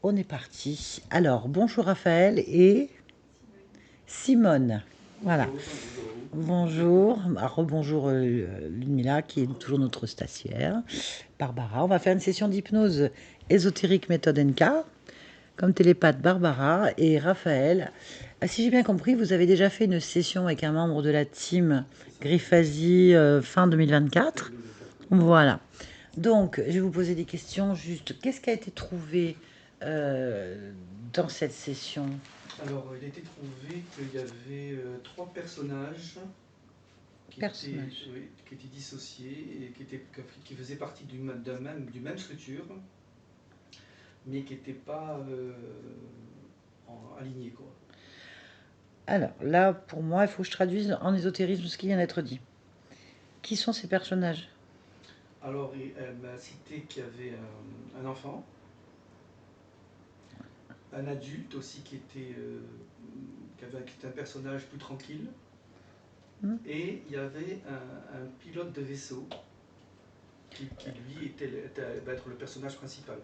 On est parti. Alors, bonjour Raphaël et Simone. Voilà. Bonjour. Rebonjour Ludmilla, qui est toujours notre stagiaire. Barbara. On va faire une session d'hypnose ésotérique méthode NK. Comme télépathe, Barbara et Raphaël. Ah, si j'ai bien compris, vous avez déjà fait une session avec un membre de la team Griffasie fin 2024. Voilà. Donc, je vais vous poser des questions. Juste, qu'est-ce qui a été trouvé euh, dans cette session? Alors, il a été trouvé qu'il y avait trois personnages Personnage. oui, qui étaient dissociés et qui faisaient partie du même structure, mais qui n'étaient pas alignés, quoi. Alors, là, pour moi, il faut que je traduise en ésotérisme ce qui vient d'être dit. Qui sont ces personnages? Alors, elle m'a cité qu'il y avait un enfant, un adulte aussi qui était un personnage plus tranquille, Hmm. et il y avait un pilote de vaisseau qui lui, va être le personnage principal.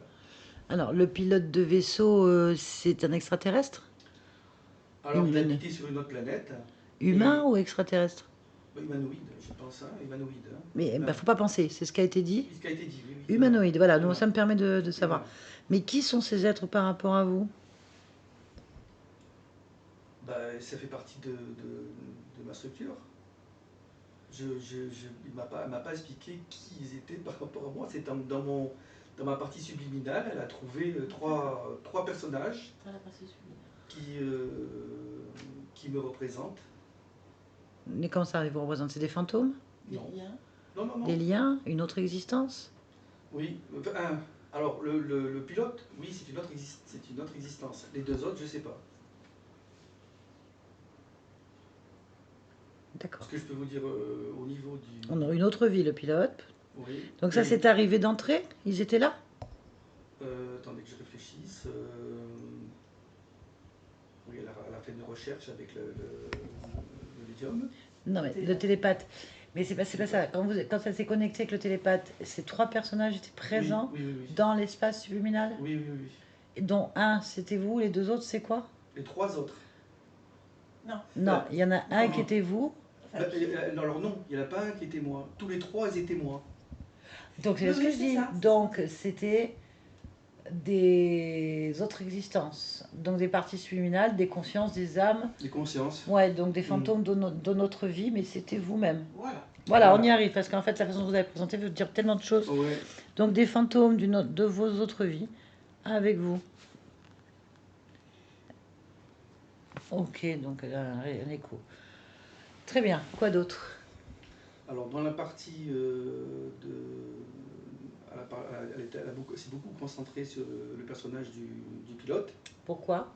Alors, le pilote de vaisseau, c'est un extraterrestre? Alors, il Humain, habitait sur une autre planète, humain et ou extraterrestre? humanoïde, je pense, hein, humanoïde. Hein. Mais Humain. faut pas penser, c'est ce qui a été dit. Oui, ce qui a été dit, oui, oui, humain. Humanoïde, voilà, donc Humain. ça me permet de savoir. Humain. Mais qui sont ces êtres par rapport à vous? Bah, ça fait partie de ma structure. Il m'a pas expliqué qui ils étaient par rapport à moi. C'est dans ma partie subliminale, elle a trouvé trois personnages qui, euh, qui me représentent. Mais comment ça vous représente? C'est des fantômes? Non. Non, non, Des non. liens? Une autre existence? Oui. Alors, le pilote, oui, c'est une autre existence. Les deux autres, je sais pas. D'accord. Ce que je peux vous dire au niveau du. On a une autre vie, le pilote. Oui. Donc ça, c'est arrivé d'entrée? Ils étaient là? Attendez que je réfléchisse. Oui, elle a fait une recherche avec le médium. Non, mais le télépathe. Mais c'est pas ça. Quand ça s'est connecté avec le télépathe, ces trois personnages étaient présents Oui, oui, oui, oui. dans l'espace subliminal? Oui, oui, oui. Et dont un, c'était vous, les deux autres, c'est quoi? Les trois autres. Non, il y en a un qui Non, était vous. alors non, il n'y en a pas un qui était moi. Tous les trois, ils étaient moi. Donc c'est ce que je dis. Donc c'était des autres existences. Donc des parties subliminales, des consciences, des âmes. Des consciences. Ouais, donc des fantômes de notre vie, mais c'était vous-même. Voilà. Voilà, on y arrive, parce qu'en fait, la façon dont vous avez présenté veut dire tellement de choses. Ouais. Donc des fantômes de vos autres vies avec vous. Ok, donc un écho. Très bien, quoi d'autre? Alors dans la partie de. Elle s'est beaucoup concentrée sur le personnage du pilote. Pourquoi?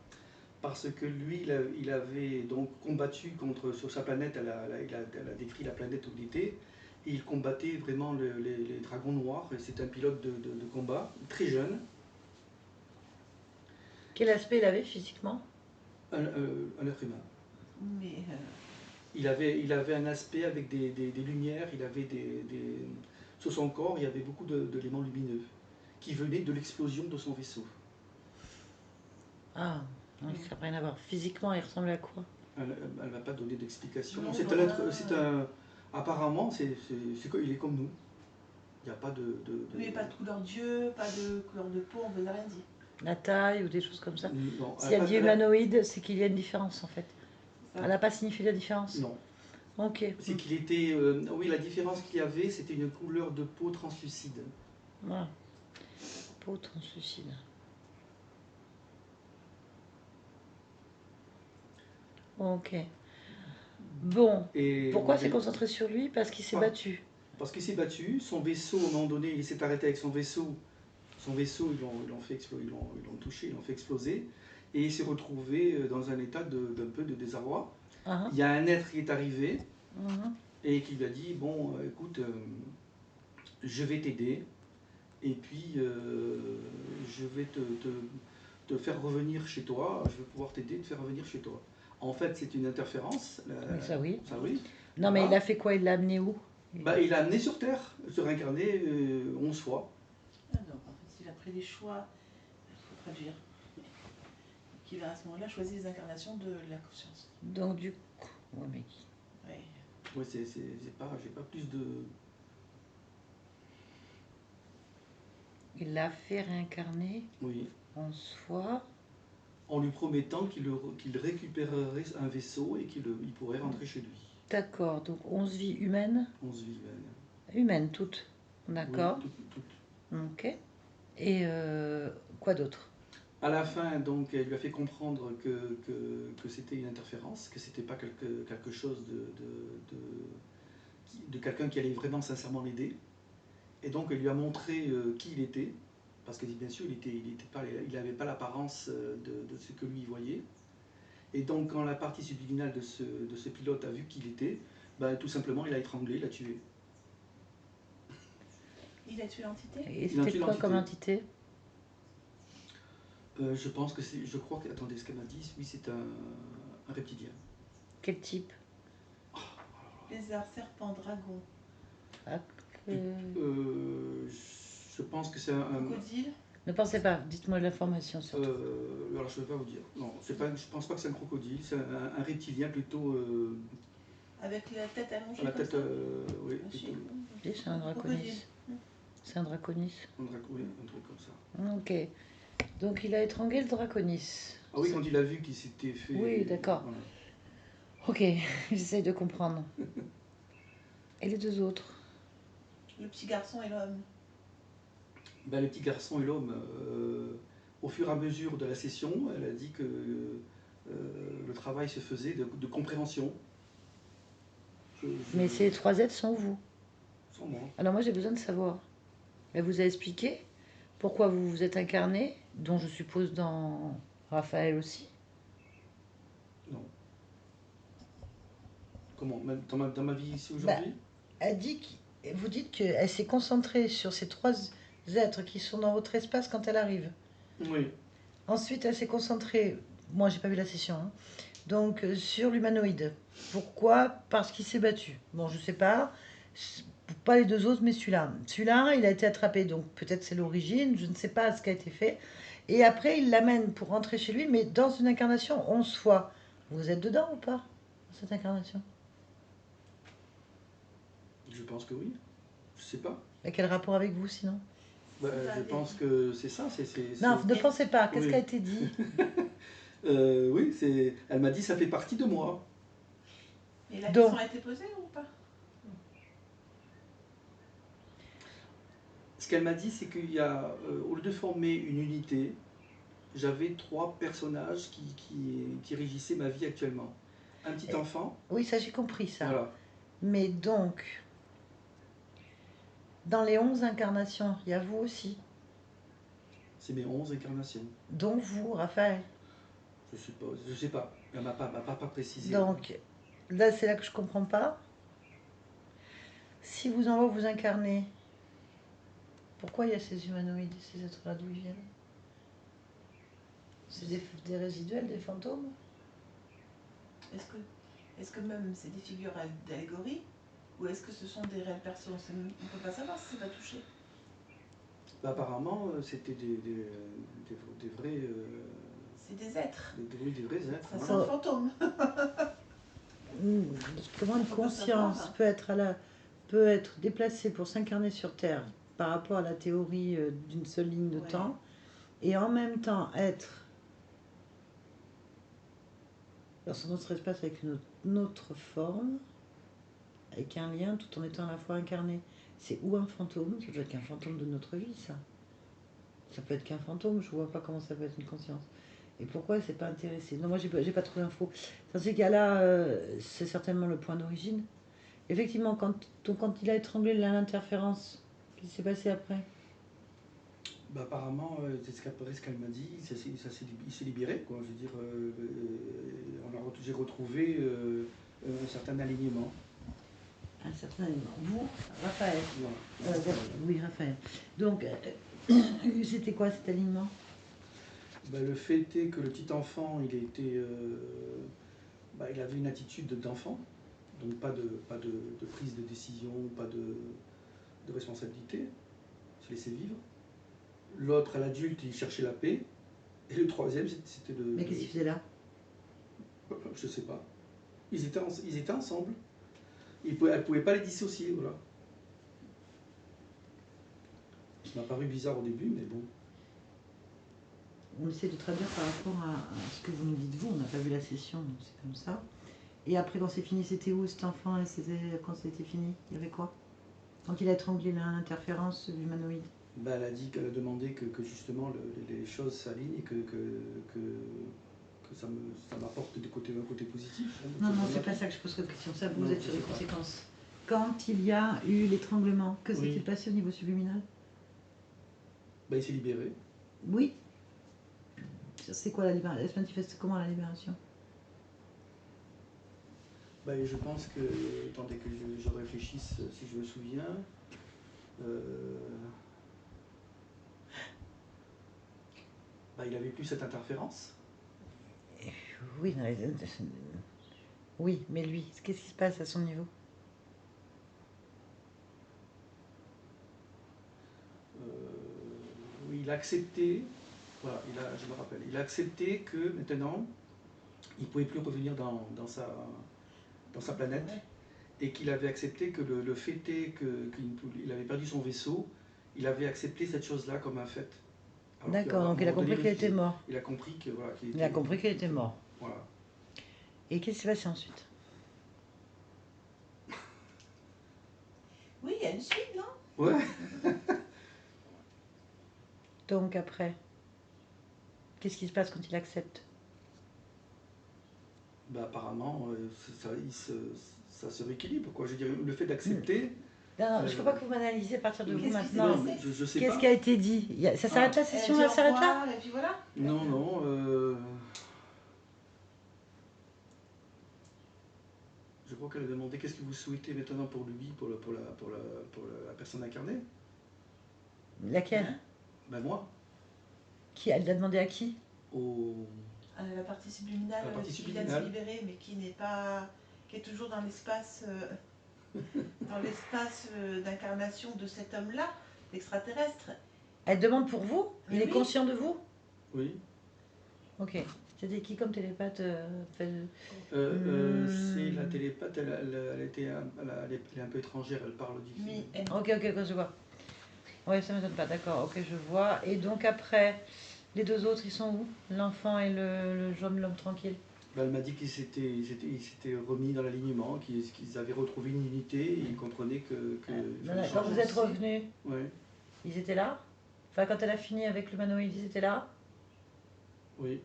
Parce que lui, il avait donc combattu sur sa planète, elle a décrit la planète où il était, et il combattait vraiment les dragons noirs, et c'est un pilote de combat, très jeune, Quel aspect il avait physiquement? un être humain. Mais Il avait un aspect avec des lumières, sur son corps, il y avait beaucoup d'éléments lumineux, qui venaient de l'explosion de son vaisseau. Ah, non, ça n'a rien à voir. Physiquement, il ressemblait à quoi? Elle ne m'a pas donné d'explication. Non, C'est un voilà. être, apparemment, il est comme nous. Il n'y a pas mais pas de couleur d'yeux, pas de couleur de peau, on vous a rien dit. La taille ou des choses comme ça? Non, Si elle dit humanoïde, c'est qu'il y a une différence en fait. Ça. Elle n'a pas signifié la différence? Non. Ok. C'est qu'il était. Oui, la différence qu'il y avait, c'était une couleur de peau translucide. Voilà. Peau translucide. Ok. Bon. Et Pourquoi s'est concentré sur lui? Parce qu'il s'est Ah. battu. Parce qu'il s'est battu, son vaisseau, à un moment donné, il s'est arrêté avec son vaisseau. Son vaisseau, ils l'ont touché, ils l'ont fait exploser. Et il s'est retrouvé dans un état d'un peu de désarroi. Ah, Il y a un être qui est arrivé ah. et qui lui a dit, bon, écoute, je vais t'aider. Et puis, je vais te faire revenir chez toi. Je vais pouvoir t'aider, te faire revenir chez toi. En fait, c'est une interférence. Mais ça oui. Ça oui. Non, mais Voilà. il a fait quoi? Il l'a amené où? Bah, il l'a amené sur Terre, se réincarner 11 fois. Ah non, en fait, il a pris des choix, il faut traduire. qui va à ce moment-là choisir les incarnations de la conscience. Donc du coup, ouais, mais Ouais. Ouais, j'ai pas plus de... il l'a fait réincarner Oui. en soi. En lui promettant qu'il récupérerait un vaisseau et il pourrait rentrer chez lui. D'accord, donc 11 vies humaines. 11 vies Humaines toutes. Oui, D'accord. toutes. Ok. Et quoi d'autre? À la fin, donc, elle lui a fait comprendre que c'était une interférence, que c'était pas quelque chose de quelqu'un qui allait vraiment sincèrement l'aider. Et donc, elle lui a montré qui il était, parce que bien sûr, il n'avait pas l'apparence de ce que lui voyait. Et donc, quand la partie subliminale de ce pilote a vu qui il était, ben, tout simplement, il a étranglé, il l'a tué. Il a tué l'entité? Et c'était quoi comme entité? Je pense que c'est... Je crois que... Attendez, ce qu'elle m'a dit, oui, c'est un reptilien. Quel type? Lézard, serpent, dragon. Ah, Je pense que c'est un... Crocodile? Ne pensez pas, dites-moi l'information surtout. Alors je ne vais pas vous dire. Non, je pense pas que c'est un crocodile, c'est un reptilien plutôt... Avec la tête allongée la comme tête, ça? oui, Ah, plutôt... Oui, c'est un draconis. C'est un draconis. Oui, un truc comme ça. Ok. Donc il a étranglé le draconis. Ah oui, quand il a vu qu'il s'était fait... Oui, d'accord. Voilà. Ok, j'essaye de comprendre. Et les deux autres? Le petit garçon et l'homme. Ben, le petit garçon et l'homme, au fur et à mesure de la session, elle a dit que le travail se faisait de compréhension. Mais ces trois êtres sont vous. Sans moi. Alors moi j'ai besoin de savoir. Elle vous a expliqué pourquoi vous vous êtes incarné, dont je suppose dans Raphaël aussi. Non. Comment? Dans ma vie ici aujourd'hui? Elle dit vous dites qu'elle s'est concentrée sur ces trois êtres qui sont dans votre espace quand elle arrive. Oui. Ensuite, elle s'est concentrée, moi j'ai pas vu la session, hein, donc sur l'humanoïde. Pourquoi? Parce qu'il s'est battu. Bon, je sais pas, pas les deux autres, mais celui-là. Celui-là, il a été attrapé, donc peut-être c'est l'origine, je ne sais pas ce qui a été fait. Et après, il l'amène pour rentrer chez lui, mais dans une incarnation 11 fois. Vous êtes dedans ou pas, dans cette incarnation? Je pense que oui. Je sais pas. Et quel rapport avec vous sinon? Bah, je pense que c'est ça. Non, ne pensez pas, qu'est-ce Oui. qui a été dit? Oui, elle m'a dit ça fait partie de moi. Et la Donc, question a été posée ou pas? Ce qu'elle m'a dit, c'est qu'il y a, au lieu de former une unité, j'avais trois personnages qui régissaient ma vie actuellement. Un petit enfant. oui, ça j'ai compris ça. Voilà. Mais donc, dans les 11 incarnations, il y a vous aussi, C'est mes 11 incarnations. dont vous, Raphaël. Je sais pas. Elle m'a pas précisé. Donc, là, c'est là que je comprends pas. Si vous en haut vous incarnez, pourquoi il y a ces humanoïdes, ces êtres-là, d'où ils viennent? C'est des résiduels, des fantômes? Est-ce que même c'est des figures d'allégorie? Ou est-ce que ce sont des réelles personnes? On ne peut pas savoir si c'est pas touché. Bah, apparemment, c'était des vrais... C'est des êtres. Des vrais êtres. Ça Voilà. sent le fantôme. Comment une conscience peut être déplacée pour s'incarner sur Terre par rapport à la théorie d'une seule ligne de temps, et en même temps être dans son autre espace avec une autre forme, avec un lien tout en étant à la fois incarné. C'est ou un fantôme, ça peut être qu'un fantôme de notre vie, ça. Ça peut être qu'un fantôme, je vois pas comment ça peut être une conscience. Et pourquoi c'est pas intéressé? Non, moi j'ai pas trouvé d'infos. Dans ces cas-là, c'est certainement le point d'origine. Effectivement, quand il a étranglé l'interférence, qu'est-ce qui s'est passé après? Bah, apparemment, c'est ce qu'elle m'a dit, il s'est libéré, quoi. Je veux dire, j'ai retrouvé un certain alignement. Un certain alignement. Vous, Raphaël. Voilà. Oui, Raphaël. Donc, c'était quoi cet alignement? Bah, le fait est que le petit enfant, il avait une attitude d'enfant, donc pas de prise de décision, pas de responsabilité, se laisser vivre. L'autre, à l'adulte, il cherchait la paix, Et le troisième, c'était le... Mais qu'est-ce qu'il faisait là? Je sais pas. Ils étaient ensemble. Elle pouvait pas les dissocier, voilà. Ça m'a paru bizarre au début, mais bon. On essaie de traduire par rapport à ce que vous nous dites vous. On n'a pas vu la session, donc c'est comme ça. Et après, quand c'est fini, c'était où cet enfant? Et quand c'était fini, il y avait quoi? Quand il a étranglé l'interférence humanoïde. Ben, elle a dit qu'elle a demandé que justement les choses s'alignent et que ça m'apporte un côté positif. Hein, Non, non, c'est pas ça que je pose comme question. Ça, vous êtes sur les conséquences. Quand il y a eu l'étranglement, que s'est-il passé au niveau subliminal? Ben, il s'est libéré. Oui. C'est quoi la libération? Elle se manifeste comment la libération? Ben, je pense que, attendez que je réfléchisse si je me souviens. Ben, il avait plus cette interférence. Oui, oui, mais lui, qu'est-ce qui se passe à son niveau? Oui, il a accepté, voilà, je me rappelle, il a accepté que maintenant, il ne pouvait plus revenir dans sa planète, et qu'il avait accepté que le fait est qu'il avait perdu son vaisseau, il avait accepté cette chose-là comme un fait. D'accord, donc il a compris qu'il était mort. Il a compris que voilà, il a compris qu'il était mort. Voilà. Et qu'est-ce qui s'est passé ensuite? Oui, il y a une suite, non? Ouais. Donc après, qu'est-ce qui se passe quand il accepte? Ben, apparemment, ça se rééquilibre, quoi. Je veux dire, le fait d'accepter. Non, non, je ne veux pas que vous m'analysez à partir de vous maintenant. Je sais Qu'est-ce pas. qui a été dit? Ça s'arrête la session, elle s'arrête là? Et puis voilà. Non. Je crois qu'elle a demandé qu'est-ce que vous souhaitez maintenant pour lui, pour la personne incarnée. Laquelle? Ben moi. Qui? Elle l'a demandé à qui? La partie subliminale, qui vient de se libérer, mais qui n'est pas, qui est toujours dans l'espace, d'incarnation de cet homme-là, l'extraterrestre. Elle demande pour vous? Il est conscient de vous? Oui. Ok. C'était qui comme télépathe? C'est la télépathe, elle est un peu étrangère, elle parle différemment. Ok, je vois. Oui, ça ne m'étonne pas, d'accord, ok, je vois. Et donc après, les deux autres, ils sont où? L'enfant et le jeune, l'homme tranquille? Ben, elle m'a dit qu'ils s'étaient remis dans l'alignement, qu'ils avaient retrouvé une unité et ils comprenaient que quand vous êtes revenus, ouais. Ils étaient là? Enfin, quand elle a fini avec l'humanoïde, ils étaient là? Oui.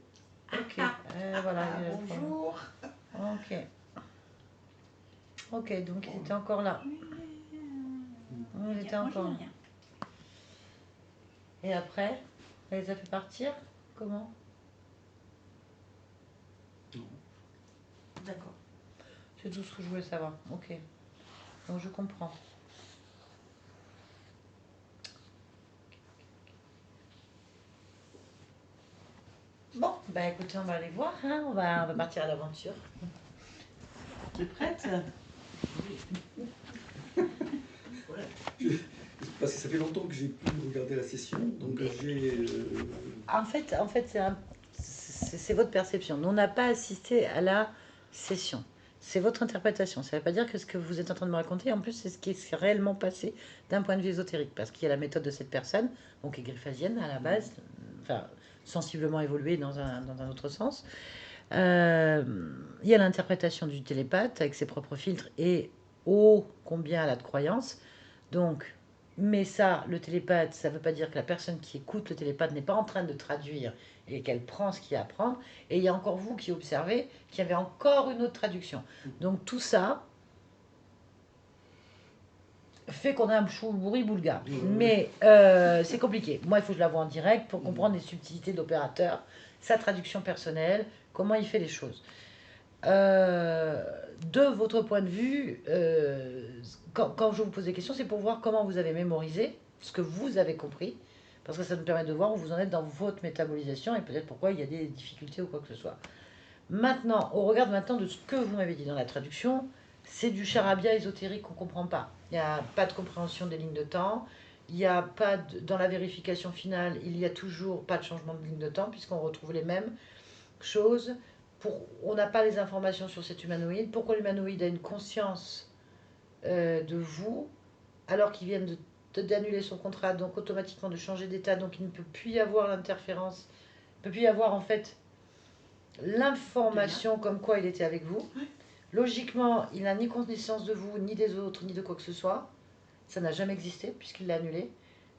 Ok, voilà. Bonjour. Ok. Ok, donc ils étaient encore là. Ils étaient encore là. Et après, elle les a fait partir? Comment? Non. D'accord. C'est tout ce que je voulais savoir. Ok. Donc je comprends. Bon, bah écoutez, on va aller voir, hein. On va partir à l'aventure. Tu es prête? Parce que ça fait longtemps que j'ai pu regarder la session, donc j'ai... En fait c'est votre perception. Nous, on n'a pas assisté à la session. C'est votre interprétation. Ça ne veut pas dire que ce que vous êtes en train de me raconter, en plus, c'est ce qui est réellement passé d'un point de vue ésotérique. Parce qu'il y a la méthode de cette personne, donc qui est griffasienne à la base, enfin, sensiblement évoluée dans un autre sens. Il y a l'interprétation du télépathe avec ses propres filtres et ô combien elle a de croyances. Donc, mais ça, le télépathe, ça ne veut pas dire que la personne qui écoute le télépathe n'est pas en train de traduire et qu'elle prend ce qu'il y a à prendre. Et il y a encore vous qui observez qu'il y avait encore une autre traduction. Donc tout ça fait qu'on a un bourri boulga. Mais c'est compliqué. Moi, il faut que je la vois en direct pour comprendre les subtilités de l'opérateur, sa traduction personnelle, comment il fait les choses. De votre point de vue, quand je vous pose des questions, c'est pour voir comment vous avez mémorisé ce que vous avez compris, parce que ça nous permet de voir où vous en êtes dans votre métabolisation et peut-être pourquoi il y a des difficultés ou quoi que ce soit. Maintenant, au regard maintenant de ce que vous m'avez dit dans la traduction, c'est du charabia ésotérique qu'on ne comprend pas. Il n'y a pas de compréhension des lignes de temps, il n'y a pas dans la vérification finale, il n'y a toujours pas de changement de ligne de temps puisqu'on retrouve les mêmes choses. On n'a pas les informations sur cet humanoïde. Pourquoi l'humanoïde a une conscience de vous alors qu'il vient d'annuler son contrat, donc automatiquement de changer d'état, donc il ne peut plus y avoir l'interférence, il ne peut plus y avoir en fait l'information comme quoi il était avec vous. Logiquement, il n'a ni connaissance de vous, ni des autres, ni de quoi que ce soit. Ça n'a jamais existé puisqu'il l'a annulé.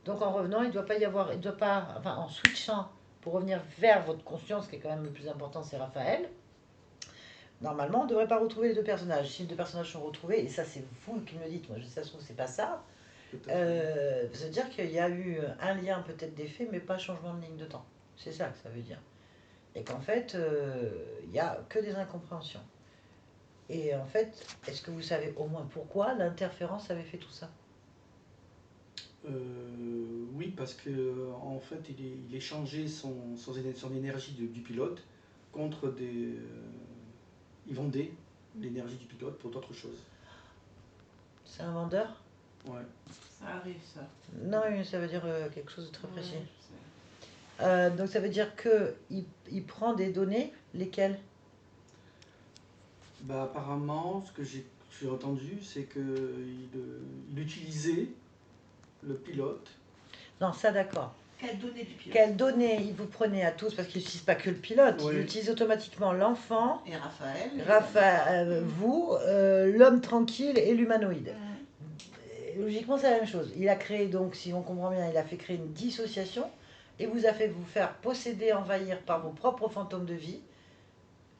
Donc en revenant, il ne doit pas y avoir, il doit pas, enfin en switchant pour revenir vers votre conscience, qui est quand même le plus important, c'est Raphaël. Normalement, on ne devrait pas retrouver les deux personnages. Si les deux personnages sont retrouvés, et ça c'est vous qui me le dites, moi je sais, ça se trouve c'est pas ça, ça veut dire qu'il y a eu un lien peut-être d'effet, mais pas changement de ligne de temps. C'est ça que ça veut dire. Et qu'en fait, il n'y a que des incompréhensions. Et en fait, est-ce que vous savez au moins pourquoi l'interférence avait fait tout ça? Oui, parce que en fait, il échangeait son énergie du pilote contre des. Il vendait l'énergie du pilote pour d'autres choses. C'est un vendeur? Ouais. Ça arrive, ça. Non, mais ça veut dire quelque chose de très précis. Ouais, Donc ça veut dire que il prend des données, lesquelles? Bah, apparemment, ce que j'ai entendu, c'est qu'il utilisait le pilote. Non, ça d'accord. Quelles données du pilote? Quelles données il vous prenait à tous? Parce qu'il n'utilise pas que le pilote, Oui. il utilise automatiquement l'enfant, Et Raphaël. vous, l'homme tranquille et l'humanoïde. Logiquement, c'est la même chose. Il a créé donc, si on comprend bien, il a fait créer une dissociation et vous a fait vous faire posséder, envahir par vos propres fantômes de vie.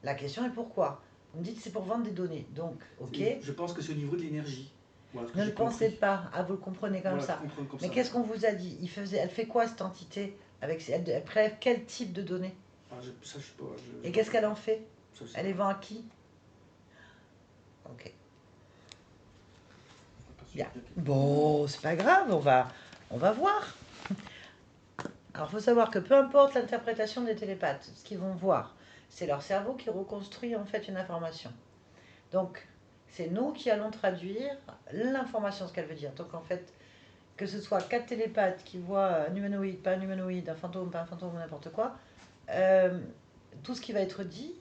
La question est pourquoi? Vous me dites c'est pour vendre des données. Donc, ok. Je pense que c'est au niveau de l'énergie. Voilà ce que Ne le j'ai pensez compris. pas. Ah, vous le comprenez comme Voilà, ça. je comprends comme Mais ça. qu'est-ce qu'on vous a dit? Elle fait quoi cette entité avec, elle prélève quel type de données? Ah, ça, je sais pas. Et qu'est-ce qu'elle en fait? Ça, je sais Elle les pas. vend à qui? Ok. Bien. Bon, c'est pas grave, on va voir. Alors, il faut savoir que peu importe l'interprétation des télépathes, ce qu'ils vont voir, c'est leur cerveau qui reconstruit en fait une information. Donc, c'est nous qui allons traduire l'information, ce qu'elle veut dire. Donc, en fait, que ce soit 4 télépathes qui voient un humanoïde, pas un humanoïde, un fantôme, pas un fantôme, n'importe quoi, tout ce qui va être dit,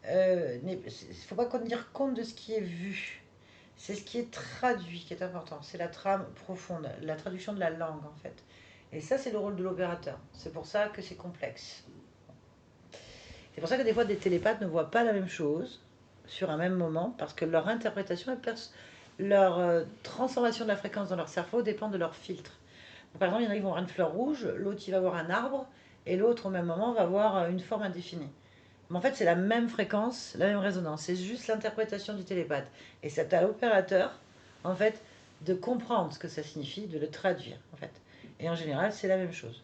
il ne faut pas tenir compte de ce qui est vu. C'est ce qui est traduit qui est important. C'est la trame profonde, la traduction de la langue en fait. Et ça, c'est le rôle de l'opérateur. C'est pour ça que c'est complexe. C'est pour ça que des fois, des télépathes ne voient pas la même chose sur un même moment parce que leur interprétation, leur transformation de la fréquence dans leur cerveau dépend de leur filtre. Donc, par exemple, il y en a qui vont voir une fleur rouge, l'autre il va voir un arbre, et l'autre au même moment va voir une forme indéfinie. Mais en fait, c'est la même fréquence, la même résonance. C'est juste l'interprétation du télépathe. Et c'est à l'opérateur, en fait, de comprendre ce que ça signifie, de le traduire, en fait. Et en général, c'est la même chose.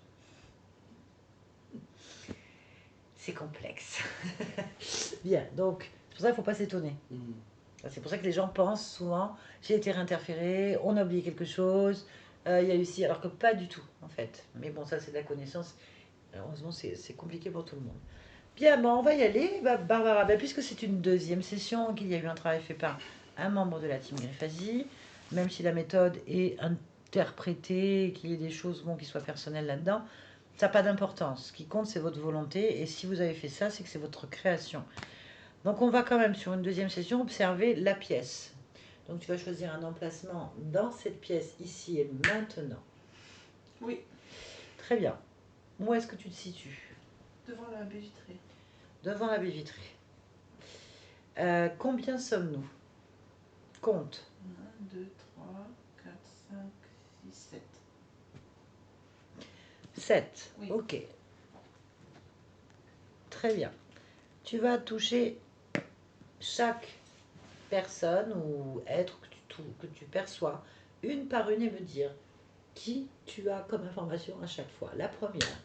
C'est complexe. Bien, donc, c'est pour ça qu'il ne faut pas s'étonner. C'est pour ça que les gens pensent souvent, j'ai été réinterféré, on a oublié quelque chose, il y a eu ci, alors que pas du tout, en fait. Mais bon, ça, c'est de la connaissance. Heureusement, c'est compliqué pour tout le monde. Bien, bon, on va y aller. Barbara, puisque c'est une deuxième session, qu'il y a eu un travail fait par un membre de la team Griffasie, même si la méthode est interprétée, qu'il y ait des choses qui soient personnelles là-dedans, ça n'a pas d'importance. Ce qui compte, c'est votre volonté. Et si vous avez fait ça, c'est que c'est votre création. Donc, on va quand même, sur une deuxième session, observer la pièce. Donc, tu vas choisir un emplacement dans cette pièce, ici et maintenant. Oui. Très bien. Où est-ce que tu te situes? Devant la baie vitrée. Devant la baie vitrée. Combien sommes-nous? Compte. 1, 2, 3, 4, 5, 6, 7. 7. Oui. Ok. Très bien. Tu vas toucher chaque personne ou être que tu perçois une par une et me dire qui tu as comme information à chaque fois. La première.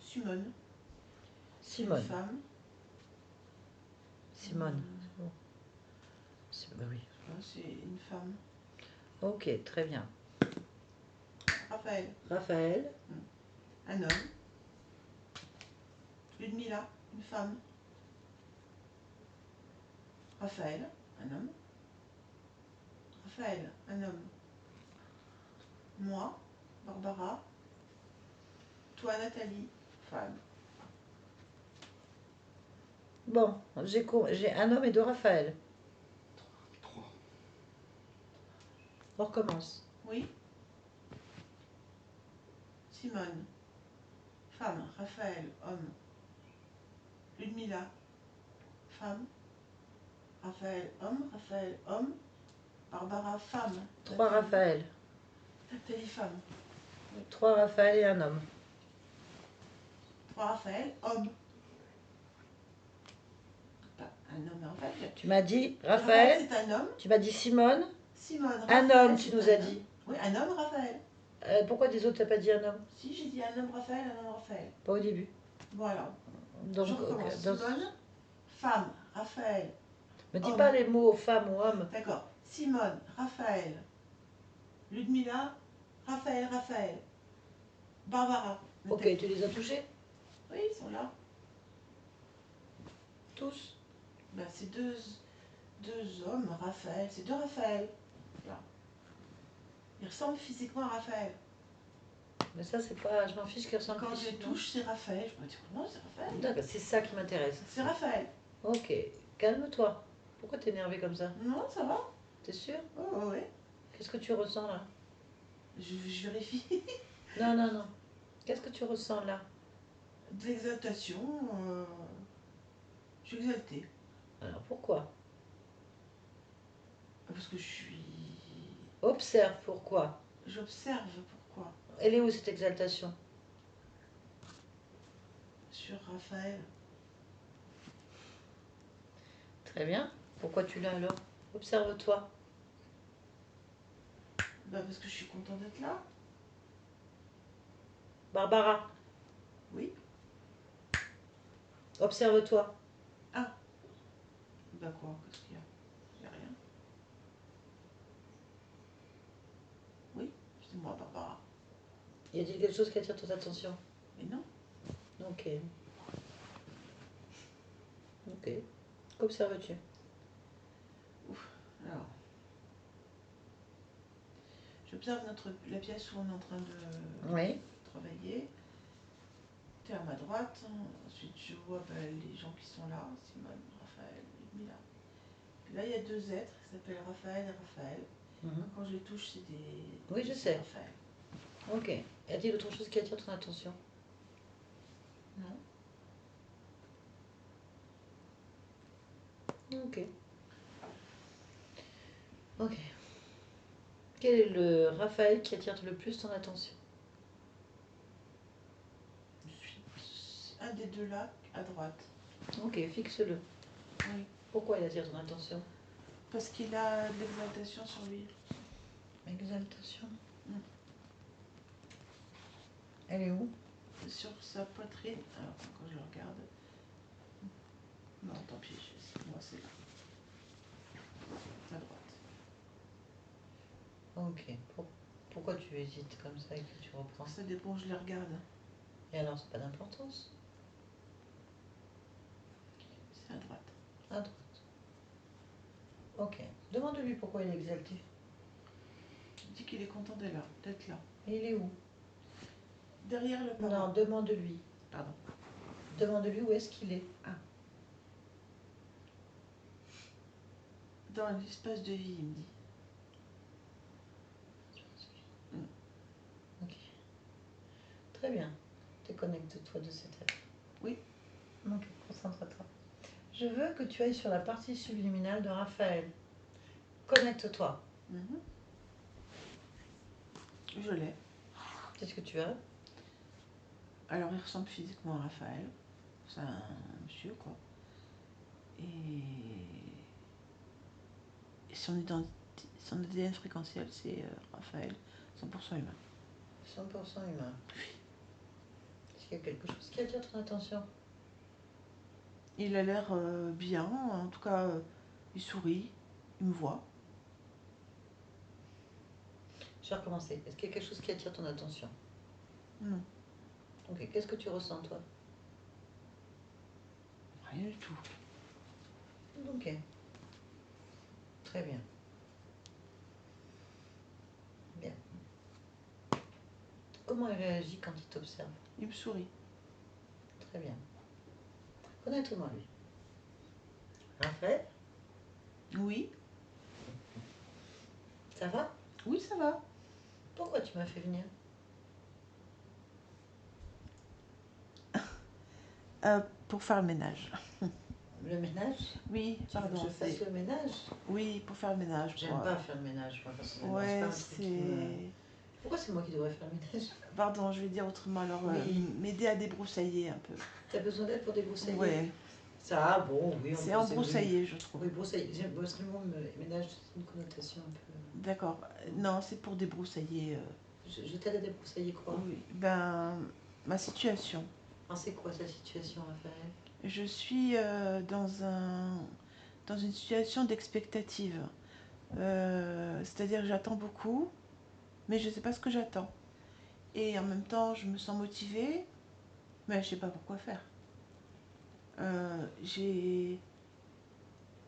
Simone. Simone. Une femme. Simone. Bah oui. C'est une femme. Ok, très bien. Raphaël. Raphaël. Un homme. Ludmila. Une femme. Raphaël. Un homme. Raphaël. Un homme. moi, Barbara, toi, Nathalie, femme. Bon, j'ai un homme et deux Raphaël. 3. On recommence. Oui. Simone, femme. Raphaël, homme. Ludmila, femme. Raphaël, homme. Raphaël, homme. Barbara, femme. Trois Nathalie, Raphaël. Nathalie, femme. Trois Raphaël et un homme. 3 Raphaël, homme. Pas un homme et Raphaël. Tu m'as dit Raphaël, Raphaël, c'est un homme. tu m'as dit Simone, Simone, un Raphaël, homme, tu c'est nous un as homme. dit. Oui, un homme, Raphaël. Pourquoi des autres, t'as pas dit un homme? Si, j'ai dit un homme, Raphaël, un homme, Raphaël. Pas au début. Bon, alors, Donc, je recommence. donc, Simone, femme. Raphaël, me dis homme. pas les mots femme ou homme. D'accord. Simone, Raphaël. Ludmila, Raphaël, Raphaël. Barbara. Ok, Nathalie. tu les as touchés? Oui, ils sont là. Tous? Ben, c'est deux hommes, Raphaël. C'est deux Raphaël. Là. Ils ressemblent physiquement à Raphaël. Mais ça, c'est pas. Je m'en fiche qu'ils ressemblent Quand je les physiquement. touche, c'est Raphaël. Je me dis, non, c'est Raphaël. D'accord, c'est ça qui m'intéresse. C'est Raphaël. Ok, calme-toi. Pourquoi t'es énervé comme ça? Non, ça va. T'es sûr? Oh, oh, ouais. Qu'est-ce que tu ressens là? Je vérifie. Non, non, non. Qu'est-ce que tu ressens là? De l'exaltation. Je suis exaltée. Alors pourquoi? Parce que je suis. Observe pourquoi. J'observe pourquoi. Elle est où cette exaltation? Sur Raphaël. Très bien. Pourquoi tu l'as alors? Observe-toi. Bah parce que je suis contente d'être là. Barbara, Oui. observe-toi. Bah quoi? Qu'est-ce qu'il y a? Il n'y a rien. Oui, c'est moi, Barbara. Y a-t-il quelque chose qui attire ton attention? Mais non. Ok. Ok. Qu'observes-tu? Alors. J'observe la pièce où on est en train de Oui. travailler. Tu es à ma droite. Ensuite, je vois les gens qui sont là. Simone, Raphaël, Ludmila. Puis là, il y a deux êtres qui s'appellent Raphaël et Raphaël. Mhm. Quand je les touche, c'est des. Oui, je c'est sais. Raphaël. Ok. Y a-t-il autre chose qui attire ton attention? Non. Ok. Ok. Quel est le Raphaël qui attire le plus ton attention? Je suis un des deux là, à droite. Ok, fixe-le. Oui. Pourquoi il attire ton attention? Parce qu'il a de l'exaltation sur lui. Exaltation. Mm. Elle est où? Sur sa poitrine. Alors, quand je le regarde. Non, tant pis, moi c'est là. À droite. Ok. Pourquoi tu hésites comme ça et que tu reprends? Ça dépend où je les regarde. Et alors, c'est pas d'importance. C'est à droite. À droite. Ok. Demande-lui pourquoi il est exalté. Il dit qu'il est content d'être là. Et il est où? Derrière le parent. Non, demande-lui. Pardon. Demande-lui où est-ce qu'il est. Dans l'espace de vie, il me dit. Ok. Très bien. Déconnecte-toi de cette être. Oui. Ok, concentre-toi. Je veux que tu ailles sur la partie subliminale de Raphaël. Connecte-toi. Mhm. Je l'ai. Qu'est-ce que tu as? Alors, il ressemble physiquement à Raphaël. C'est un monsieur, quoi. Et son ADN fréquentiel, c'est Raphaël, 100% humain. 100% humain. Est-ce qu'il y a quelque chose qui attire ton attention? Il a l'air bien, en tout cas, il sourit, il me voit. Je vais recommencer. Est-ce qu'il y a quelque chose qui attire ton attention? Non, Ok, qu'est-ce que tu ressens toi? rien du tout. Ok. Très bien. Bien. Comment il réagit quand il t'observe? Il me sourit. Très bien. Connais-toi lui. Raphaël, Oui, ça va? oui, ça va. Pourquoi tu m'as fait venir? Pour faire le ménage. Le ménage? Oui, Tu veux que pardon. je fasse le ménage? Oui, pour faire le ménage. J'aime pas faire le ménage, moi, personnellement. Ouais, C'est pas un truc qui me... c'est... Pourquoi c'est moi qui devrais faire le ménage? Pardon, je vais dire autrement. Alors, Oui. m'aider à débroussailler un peu. T'as besoin d'aide pour débroussailler? Ouais, Ça, bon, oui, on c'est peut embroussailler, je trouve. Oui, broussailler. Parce que le mot ménage, c'est une connotation un peu... D'accord. Non, c'est pour débroussailler. Je t'aide à débroussailler quoi? Oui, ben, ma situation. Ah, c'est quoi ta situation, Raphaël? Je suis dans une situation d'expectative. C'est-à-dire que j'attends beaucoup, mais je ne sais pas ce que j'attends. Et en même temps, je me sens motivée, mais je ne sais pas pourquoi faire.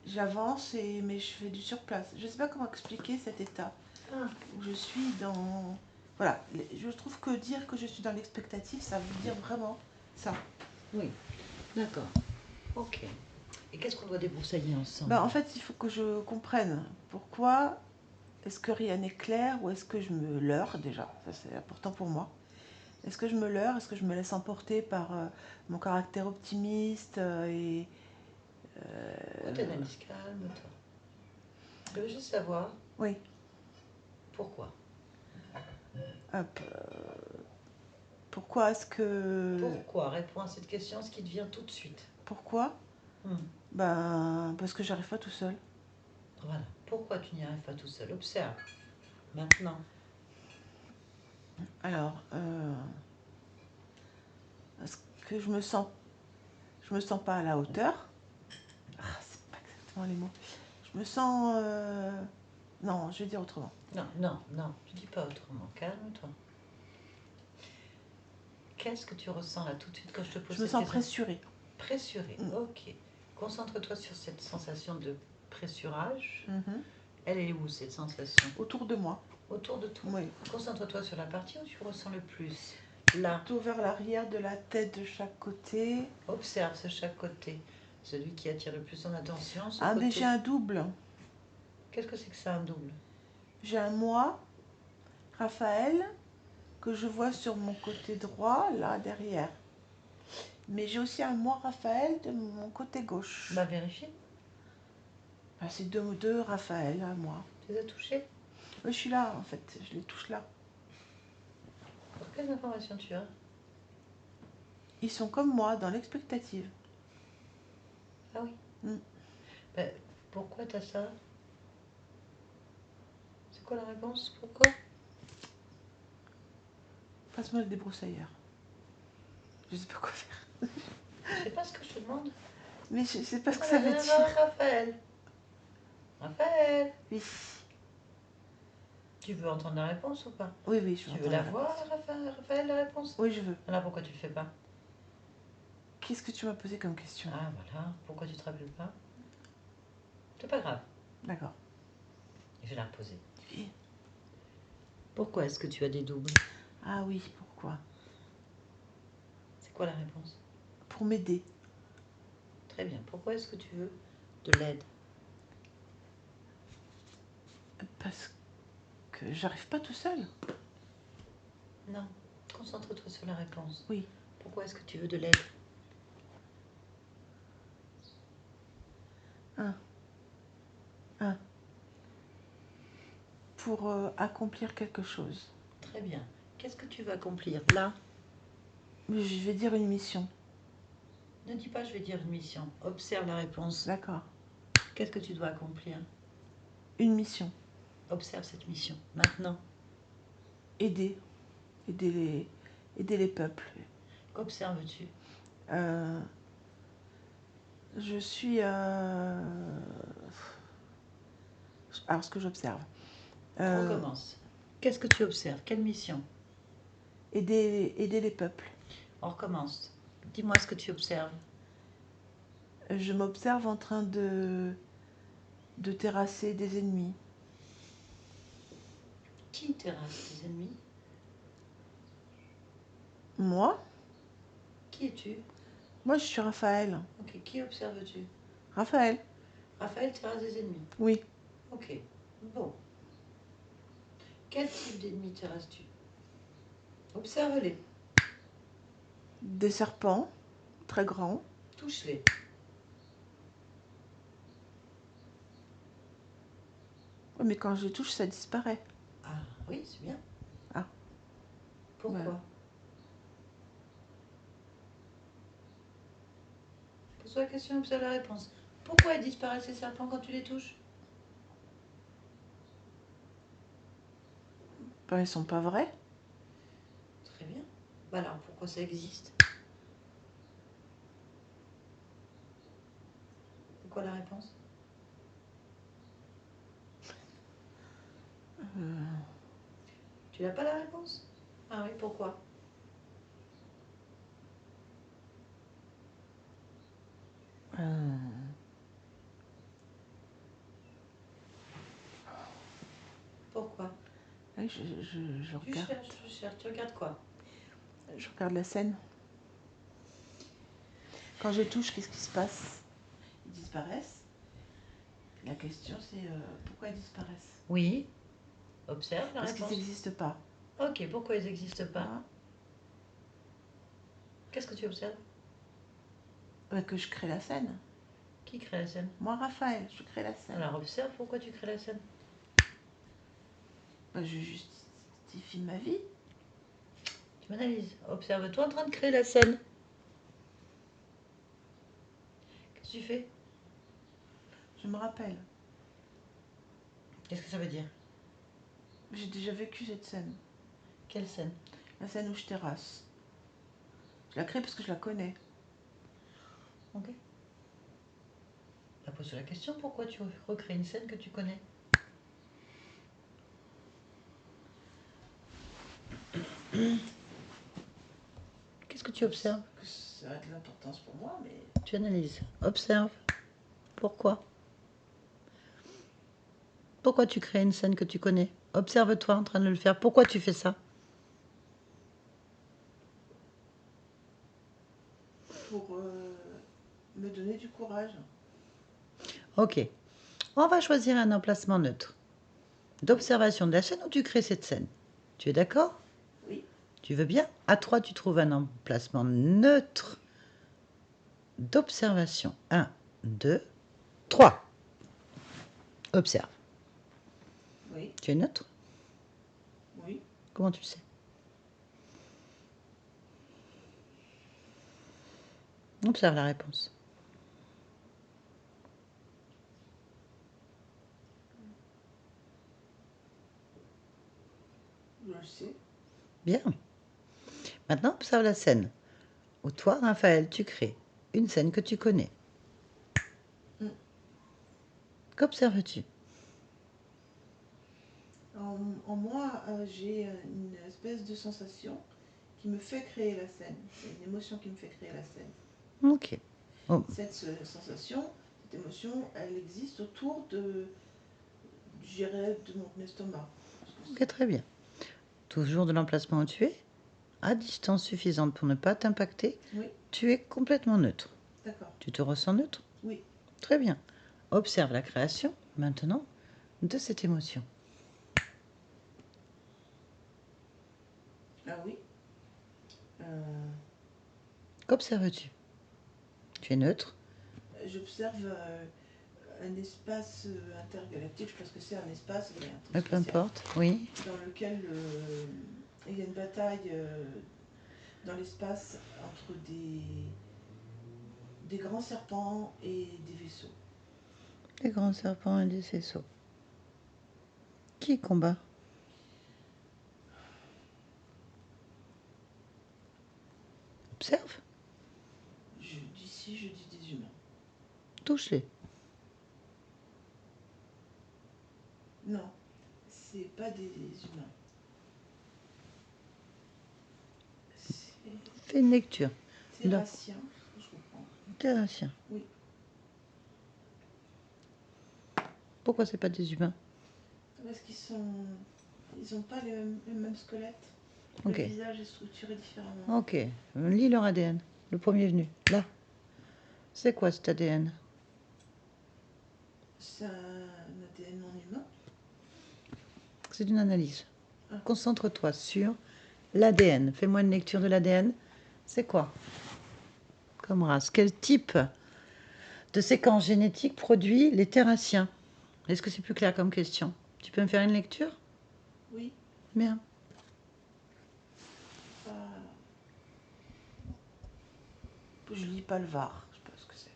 J'avance, mais je fais du surplace. Je ne sais pas comment expliquer cet état Ah, où je suis dans... Voilà, je trouve que dire que je suis dans l'expectative, ça veut dire vraiment ça. oui, d'accord. Ok. Et qu'est-ce qu'on doit débroussailler ensemble? Ben, en fait, il faut que je comprenne pourquoi est-ce que rien n'est clair ou est-ce que je me leurre déjà. Ça, c'est important pour moi. Est-ce que je me leurre? Est-ce que je me laisse emporter par mon caractère optimiste T'analyse, calme-toi. Je veux juste savoir Oui, pourquoi. hop. Pourquoi est-ce que... Pourquoi? Réponds à cette question, ce qui te vient tout de suite. Pourquoi? Hmm. Ben, parce que j'arrive pas tout seul. Voilà. Pourquoi tu n'y arrives pas tout seul? Observe. Maintenant. Alors, est-ce que je me sens pas à la hauteur? Ah, c'est pas exactement les mots. Je me sens... Non, je vais dire autrement. Non, non, non. Tu dis pas autrement. Calme-toi. Qu'est-ce que tu ressens là tout de suite quand je te pose Je me cette sens question? pressurée. Pressuré. Mm. Ok. Concentre-toi sur cette sensation de pressurage. Mhm. Elle est où cette sensation? Autour de moi. Autour de toi. Oui. Concentre-toi sur la partie où tu ressens le plus. Là. Plutôt vers l'arrière de la tête de chaque côté. Observe ce chaque côté. Celui qui attire le plus ton attention, ce Ah, mais côté. j'ai un double. Qu'est-ce que c'est que ça, un double? J'ai un moi, Raphaël, que je vois sur mon côté droit, là, derrière. Mais j'ai aussi un moi, Raphaël, de mon côté gauche. Bah vérifie. Ben, c'est deux Raphaël, à moi. Tu les as touchés? Je suis là, en fait. Je les touche là. Pour quelles informations tu as? Ils sont comme moi, dans l'expectative. Ah oui. Mm. Ben, pourquoi t'as ça? C'est quoi la réponse? Pourquoi? Passe-moi le débroussailleur. Je sais pas quoi faire. Je sais pas ce que je te demande. Mais je sais pas ce que Ah, ça veut viens dire. voir Raphaël. Raphaël, Oui, tu veux entendre la réponse ou pas? oui, oui, je Tu vais veux entendre la la voir, réponse. Raphaël, la réponse? Oui, je veux. Alors pourquoi tu le fais pas? Qu'est-ce que tu m'as posé comme question? Ah voilà, pourquoi tu te rappelles pas? C'est pas grave, D'accord. je vais la reposer. Oui. Pourquoi est-ce que tu as des doubles? Ah oui, pourquoi? C'est quoi la réponse? Pour m'aider. Très bien, pourquoi est-ce que tu veux de l'aide? Parce que j'arrive pas tout seul. Non, concentre-toi sur la réponse. Oui. Pourquoi est-ce que tu veux de l'aide? Un. Pour accomplir quelque chose. Très bien. Qu'est-ce que tu veux accomplir là? Mais je vais dire une mission. Ne dis pas je vais dire une mission. Observe la réponse. D'accord. Qu'est-ce que tu dois accomplir? Une mission. Observe cette mission. Maintenant. Aider. Aider les peuples. Qu'observes-tu? Euh, je suis... Alors, ce que j'observe. On recommence. Qu'est-ce que tu observes? Quelle mission? Aider les peuples. On recommence. Dis-moi ce que tu observes. Je m'observe en train de terrasser des ennemis. Qui terrasse tes ennemis? Moi? Qui es-tu? Moi, je suis Raphaël. Ok, qui observes-tu? Raphaël? Raphaël terrasse des ennemis. Oui. Ok, bon. Quel type d'ennemis terrasses-tu? Observe-les, Des serpents, très grands. touche-les. Ouais, mais quand je les touche, ça disparaît. Ah oui, c'est bien. Ah. Pourquoi? Ouais. Pose-toi la question, observe la réponse. Pourquoi ils disparaissent ces serpents quand tu les touches? Ben, ils sont pas vrais. Très bien. Bah alors, pourquoi ça existe? C'est quoi la réponse? Tu n'as pas la réponse? Ah oui, pourquoi? Pourquoi? Oui, je Tu regarde. cherches. Tu regardes quoi? Je regarde la scène. Quand je les touche, qu'est-ce qui se passe? Ils disparaissent. La question, c'est pourquoi ils disparaissent? Oui. Observe la Parce qu'ils réponse. n'existent pas. Ok, pourquoi ils n'existent pas? Ah. Qu'est-ce que tu observes? Que je crée la scène. Qui crée la scène? Moi, Raphaël, je crée la scène. Alors observe pourquoi tu crées la scène. Ben, je justifie ma vie. Tu m'analyses. Observe-toi en train de créer la scène. Qu'est-ce que tu fais? Je me rappelle. Qu'est-ce que ça veut dire? J'ai déjà vécu cette scène. Quelle scène? La scène où je terrasse. Je la crée parce que je la connais. Ok. Bah, pose la question, pourquoi tu recrées une scène que tu connais? Qu'est-ce que tu observes? Que ça a de l'importance pour moi, mais Tu analyses. Observe. Pourquoi? Pourquoi tu crées une scène que tu connais? Observe-toi en train de le faire. Pourquoi tu fais ça? pour me donner du courage. Ok. On va choisir un emplacement neutre d'observation de la scène où tu crées cette scène. Tu es d'accord? Oui. Tu veux bien? À 3, tu trouves un emplacement neutre d'observation. 1, 2, 3. Observe. Oui. Tu es neutre? Oui. Comment tu le sais? Observe la réponse. Je le sais. Bien. Maintenant, observe la scène où toi, Raphaël, tu crées une scène que tu connais. Qu'observes-tu? En moi, j'ai une espèce de sensation qui me fait créer la scène. C'est une émotion qui me fait créer la scène. Ok. Oh, Cette sensation, cette émotion, elle existe autour je dirais, de mon estomac. ok, très bien. Toujours de l'emplacement où tu es, à distance suffisante pour ne pas t'impacter. Oui, Tu es complètement neutre. d'accord. Tu te ressens neutre? Oui. Très bien. Observe la création, maintenant, de cette émotion. Ah oui. Qu'observes-tu? Tu es neutre? J'observe un espace intergalactique. Je pense que c'est un espace Peu spatial, importe, oui. dans lequel il y a une bataille dans l'espace entre des grands serpents et des vaisseaux. Des grands serpents et des vaisseaux. Qui combat? Observe. D'ici, je dis des humains. Touche-les. Non, c'est pas des humains. C'est Fais une lecture. terrassien, je comprends. Terrassien. Oui. Pourquoi c'est pas des humains? Parce qu'ils n'ont pas les mêmes squelettes. Le Ok. visage est structuré différemment. Ok. Lis leur ADN. Le premier venu. Là. C'est quoi cet ADN? C'est un ADN non humain. C'est une analyse. Ah. Concentre-toi sur l'ADN. Fais-moi une lecture de l'ADN. C'est quoi comme race? Quel type de séquence génétique produit les terrassiens? Est-ce que c'est plus clair comme question? Tu peux me faire une lecture? Oui. Bien. Je lis pas le VAR. Je sais pas ce que c'est.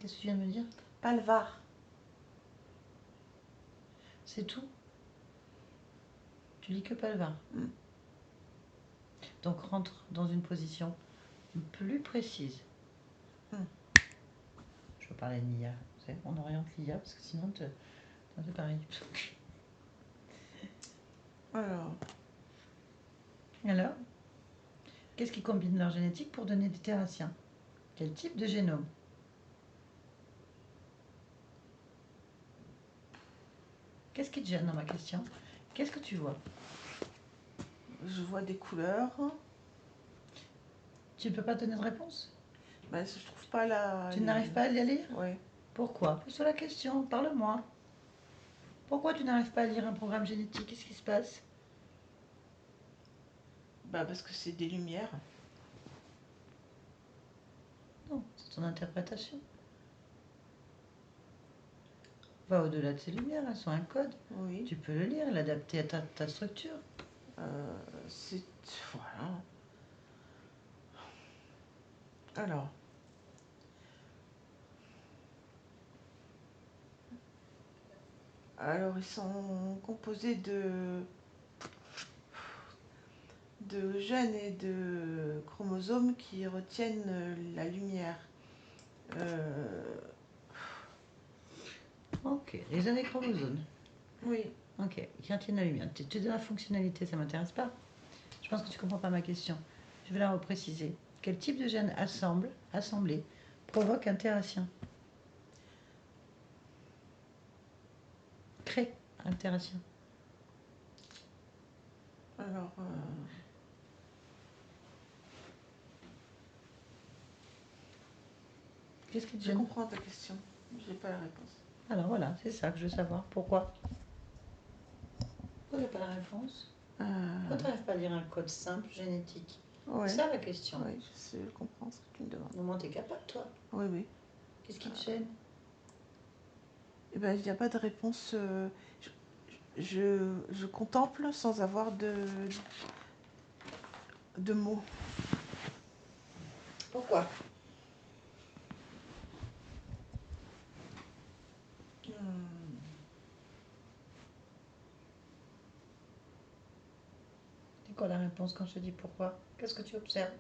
Qu'est-ce que tu viens de me dire? Pas le VAR. C'est tout? Tu lis que Palvar. Mm. Donc rentre dans une position plus précise. Mm. Je veux parler de l'IA. On oriente l'IA parce que sinon c'est pareil. Alors, qu'est-ce qui combine leur génétique pour donner des terrassiens? Quel type de génome? Qu'est-ce qui te gêne dans ma question? Qu'est-ce que tu vois? Je vois des couleurs. Tu ne peux pas donner de réponse? Ben, je trouve pas la. Tu n'arrives pas à les lire? Oui. Pourquoi? Pose-toi la question, parle-moi. Pourquoi tu n'arrives pas à lire un programme génétique? Qu'est-ce qui se passe? Bah parce que c'est des lumières. Non, c'est ton interprétation. Va au-delà de ces lumières, elles sont un code. Oui. Tu peux le lire, l'adapter à ta structure. C'est. Voilà. Alors. Alors, ils sont composés de gènes et de chromosomes qui retiennent la lumière. Ok, les années chromosomes. Oui. Ok, qui retiennent la lumière. Tu es dans la fonctionnalité, ça m'intéresse pas. Je pense que tu comprends pas ma question. Je vais la repréciser. Quel type de gène assemblé, provoque un terrassien? Crée un terrassien. Alors. Qu'est-ce qui te Je gêne? comprends ta question. J'ai pas la réponse. Alors voilà, c'est ça que je veux savoir. Pourquoi? Pourquoi j'ai pas la réponse? Pourquoi tu n'arrives pas à lire un code simple génétique? Ouais. C'est ça la question. Oui, je sais, je comprends ce que tu me demandes. Au moins, tu es capable, toi. Oui, oui. Qu'est-ce qui te gêne? Eh ben, il n'y a pas de réponse. Je contemple sans avoir de mots. Pourquoi? C'est quoi la réponse quand je te dis pourquoi? Qu'est-ce que tu observes?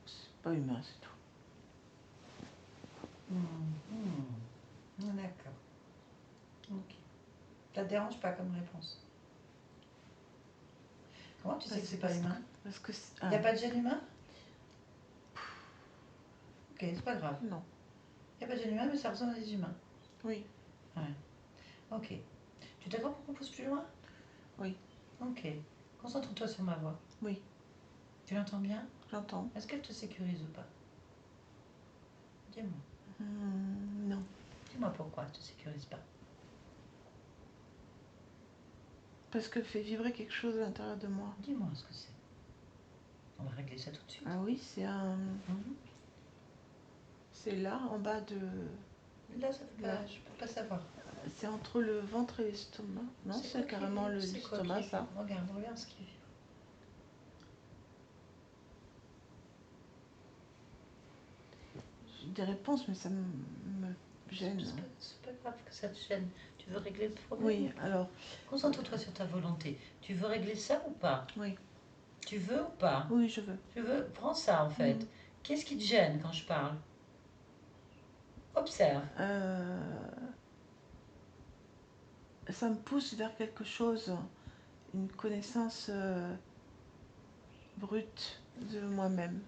C'est pas humain, c'est tout. D'accord. Ok. Ça te dérange pas comme réponse? Comment tu sais que c'est pas humain? Parce que Il n'y a pas de gène humain? Ok, c'est pas grave. Non. Il n'y a pas de gène humain, mais ça ressemble à des humains. Oui. Ouais. Ok. Tu es d'accord pour qu'on pousse plus loin? Oui. Ok. Concentre-toi sur ma voix. Oui. Tu l'entends bien? J'entends. Est-ce qu'elle te sécurise ou pas? Dis-moi. Non. Dis-moi pourquoi elle te sécurise pas. Parce que fait vibrer quelque chose à l'intérieur de moi. Dis-moi ce que c'est. On va régler ça tout de suite. Ah oui, c'est un. C'est là, en bas de. Là, ça peut pas, je peux pas savoir. C'est entre le ventre et l'estomac. Non, c'est carrément l'estomac, ça. Regarde ce qui vibre. J'ai des réponses, mais ça me gêne. C'est pas grave que ça te gêne. Tu veux régler le problème? Oui, alors. Concentre-toi sur ta volonté. Tu veux régler ça ou pas? Oui. Tu veux ou pas? Oui, je veux. Tu veux? Prends ça en fait. Qu'est-ce qui te gêne quand je parle? Observe. Ça me pousse vers quelque chose, une connaissance brute. de moi-même.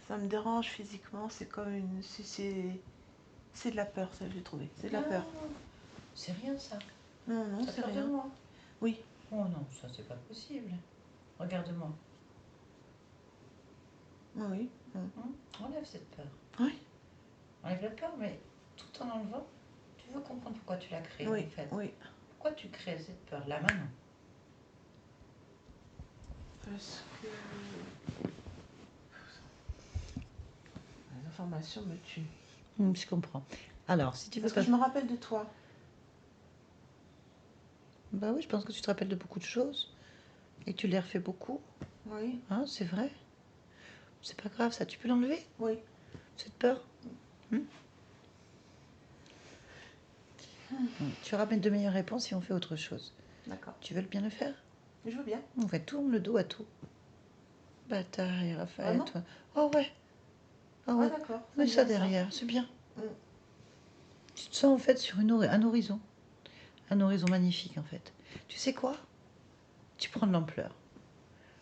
Ça me dérange physiquement, c'est comme une... C'est de la peur, ça, j'ai trouvé. C'est de la peur. Non, c'est rien ça. Non, non, T'as c'est peur de rien. moi? Oui, Oh non, ça c'est pas possible. Regarde-moi. oui. Enlève cette peur. Oui, Enlève la peur, mais tout en enlevant, tu veux comprendre pourquoi tu l'as créée oui, en fait. oui. Pourquoi tu crées cette peur là maintenant? Parce que les informations me tuent. Je comprends. Alors, si tu veux Parce que pas... je me rappelle de toi. Bah oui, je pense que tu te rappelles de beaucoup de choses et que tu les refais beaucoup. Oui, Hein, c'est vrai. C'est pas grave, ça. Tu peux l'enlever, oui. cette peur. Tu auras de meilleures réponses si on fait autre chose. D'accord. Tu veux bien le faire? Je veux bien. On fait tourne le dos à tout. Bataille, Raphaël, Vraiment toi. Oh ouais. Oh Ah, ouais. d'accord. ça Mets me ça vient, derrière, c'est bien. Mm. Tu te sens en fait sur un horizon. Un horizon magnifique en fait. Tu sais quoi? Tu prends de l'ampleur.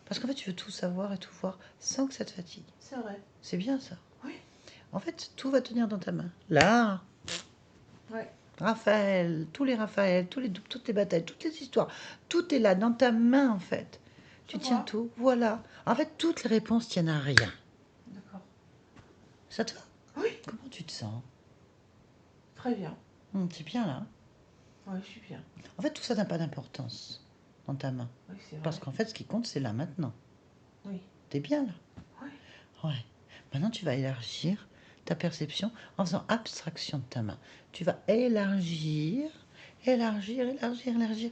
Parce qu'en fait, tu veux tout savoir et tout voir sans que ça te fatigue. C'est vrai. C'est bien ça. Oui. En fait, tout va tenir dans ta main. Là, Ouais. Raphaël, tous les Raphaël, toutes les batailles, toutes les histoires, tout est là dans ta main en fait. Tu Je tiens vois. tout, voilà. En fait, toutes les réponses tiennent à rien. D'accord. Ça te va? Oui. Comment tu te sens? Très bien. C'est bien là. Oui, je suis bien. En fait, tout ça n'a pas d'importance dans ta main. Oui, c'est vrai. Parce qu'en fait, ce qui compte, c'est là maintenant. Oui. T'es bien là? Oui. Ouais. Maintenant, tu vas élargir ta perception en faisant abstraction de ta main. Tu vas élargir, élargir, élargir, élargir.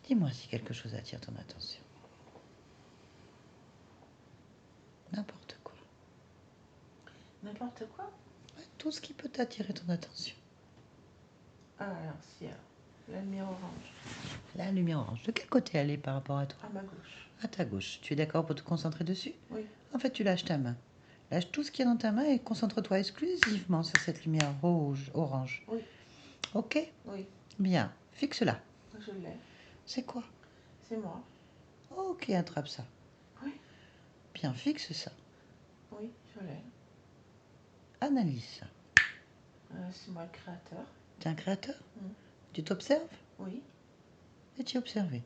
Dis-moi si quelque chose attire ton attention. N'importe quoi. N'importe quoi. Ouais, tout ce qui peut t'attirer ton attention. Ah, alors, si, alors. La lumière orange. La lumière orange. De quel côté elle est par rapport à toi? À ma gauche. À ta gauche. Tu es d'accord pour te concentrer dessus? Oui. En fait, tu lâches ta main. Lâche tout ce qui est dans ta main et concentre-toi exclusivement sur cette lumière rouge, orange. Oui. Ok? Oui. Bien. Fixe-la. Je l'ai. C'est quoi? C'est moi. Ok, attrape ça. Oui. Bien, fixe ça. Oui, je l'ai. Analyse ça. C'est moi le créateur. Tu es un créateur? Mm. Tu t'observes? Oui. Et tu es observé?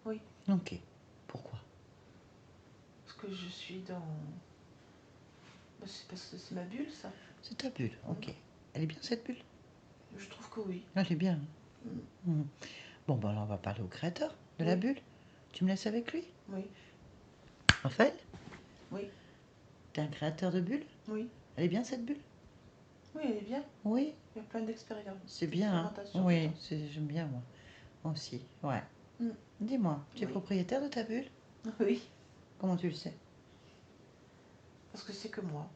Oui. Ok. Pourquoi? Parce que je suis dans... Bah, c'est parce que c'est ma bulle, ça. C'est ta bulle. Ok. Elle est bien cette bulle? Je trouve que oui. Elle est bien. Mm. Bon, ben alors on va parler au créateur de la Oui. bulle. Tu me laisses avec lui? Oui. Raphaël? Oui. T'es un créateur de bulles? Oui. Elle est bien cette bulle? Oui, elle est bien. Oui. Il y a plein d'expériences. C'est bien, hein? d'expérimentations Oui, dedans. j'aime bien moi. Moi aussi, ouais. Mm. Dis-moi, tu es Oui. propriétaire de ta bulle? Oui. Comment tu le sais? Parce que c'est que moi,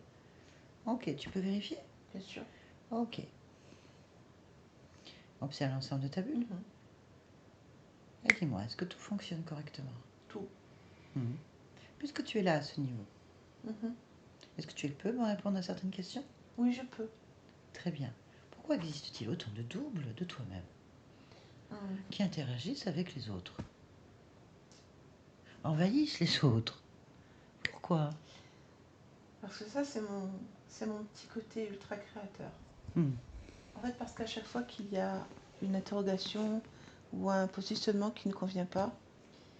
Ok, tu peux vérifier? bien sûr. Ok. Observe l'ensemble de ta bulle. Mhm. Et dis-moi, est-ce que tout fonctionne correctement? Tout. Mhm. Puisque tu es là à ce niveau, Mhm. est-ce que tu peux me répondre à certaines questions? Oui, je peux. Très bien. Pourquoi existe-t-il autant de doubles de toi-même Mm. qui interagissent avec les autres? Envahissent les autres? Pourquoi? Parce que ça, c'est mon petit côté ultra créateur. Hmm. En fait, parce qu'à chaque fois qu'il y a une interrogation ou un positionnement qui ne convient pas,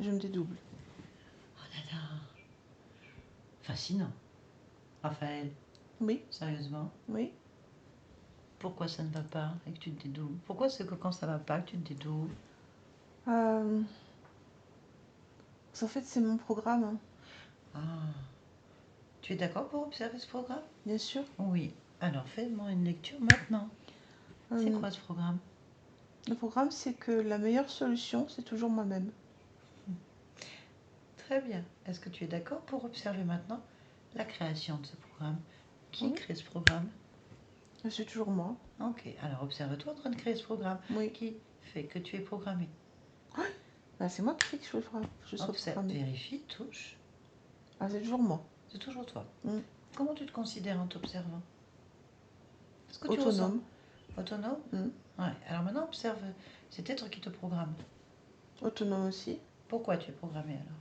je me dédouble. Oh là là. Fascinant. Raphaël, Oui, sérieusement, oui. pourquoi ça ne va pas et que tu te dédoubles? Pourquoi c'est que quand ça va pas que tu te dédoubles? Euh, En fait, c'est mon programme, hein. Ah. Tu es d'accord pour observer ce programme? Bien sûr. Oui. Alors fais-moi une lecture maintenant. C'est Euh, quoi ce programme? Le programme, c'est que la meilleure solution, c'est toujours moi-même. Très bien. Est-ce que tu es d'accord pour observer maintenant la création de ce programme? Qui Oui. crée ce programme? Je suis toujours moi. Ok, alors observe-toi en train de créer ce programme Oui. qui fait que tu es programmé. Bah, c'est moi qui fais que je sois Observe, programmée. vérifie, touche. Ah, c'est toujours moi. C'est toujours toi. Mm. Comment tu te considères en t'observant? Est-ce que tu ressens Autonome. autonome? Mm. Ouais. Alors maintenant observe cet être qui te programme. Autonome aussi. Pourquoi tu es programmé alors?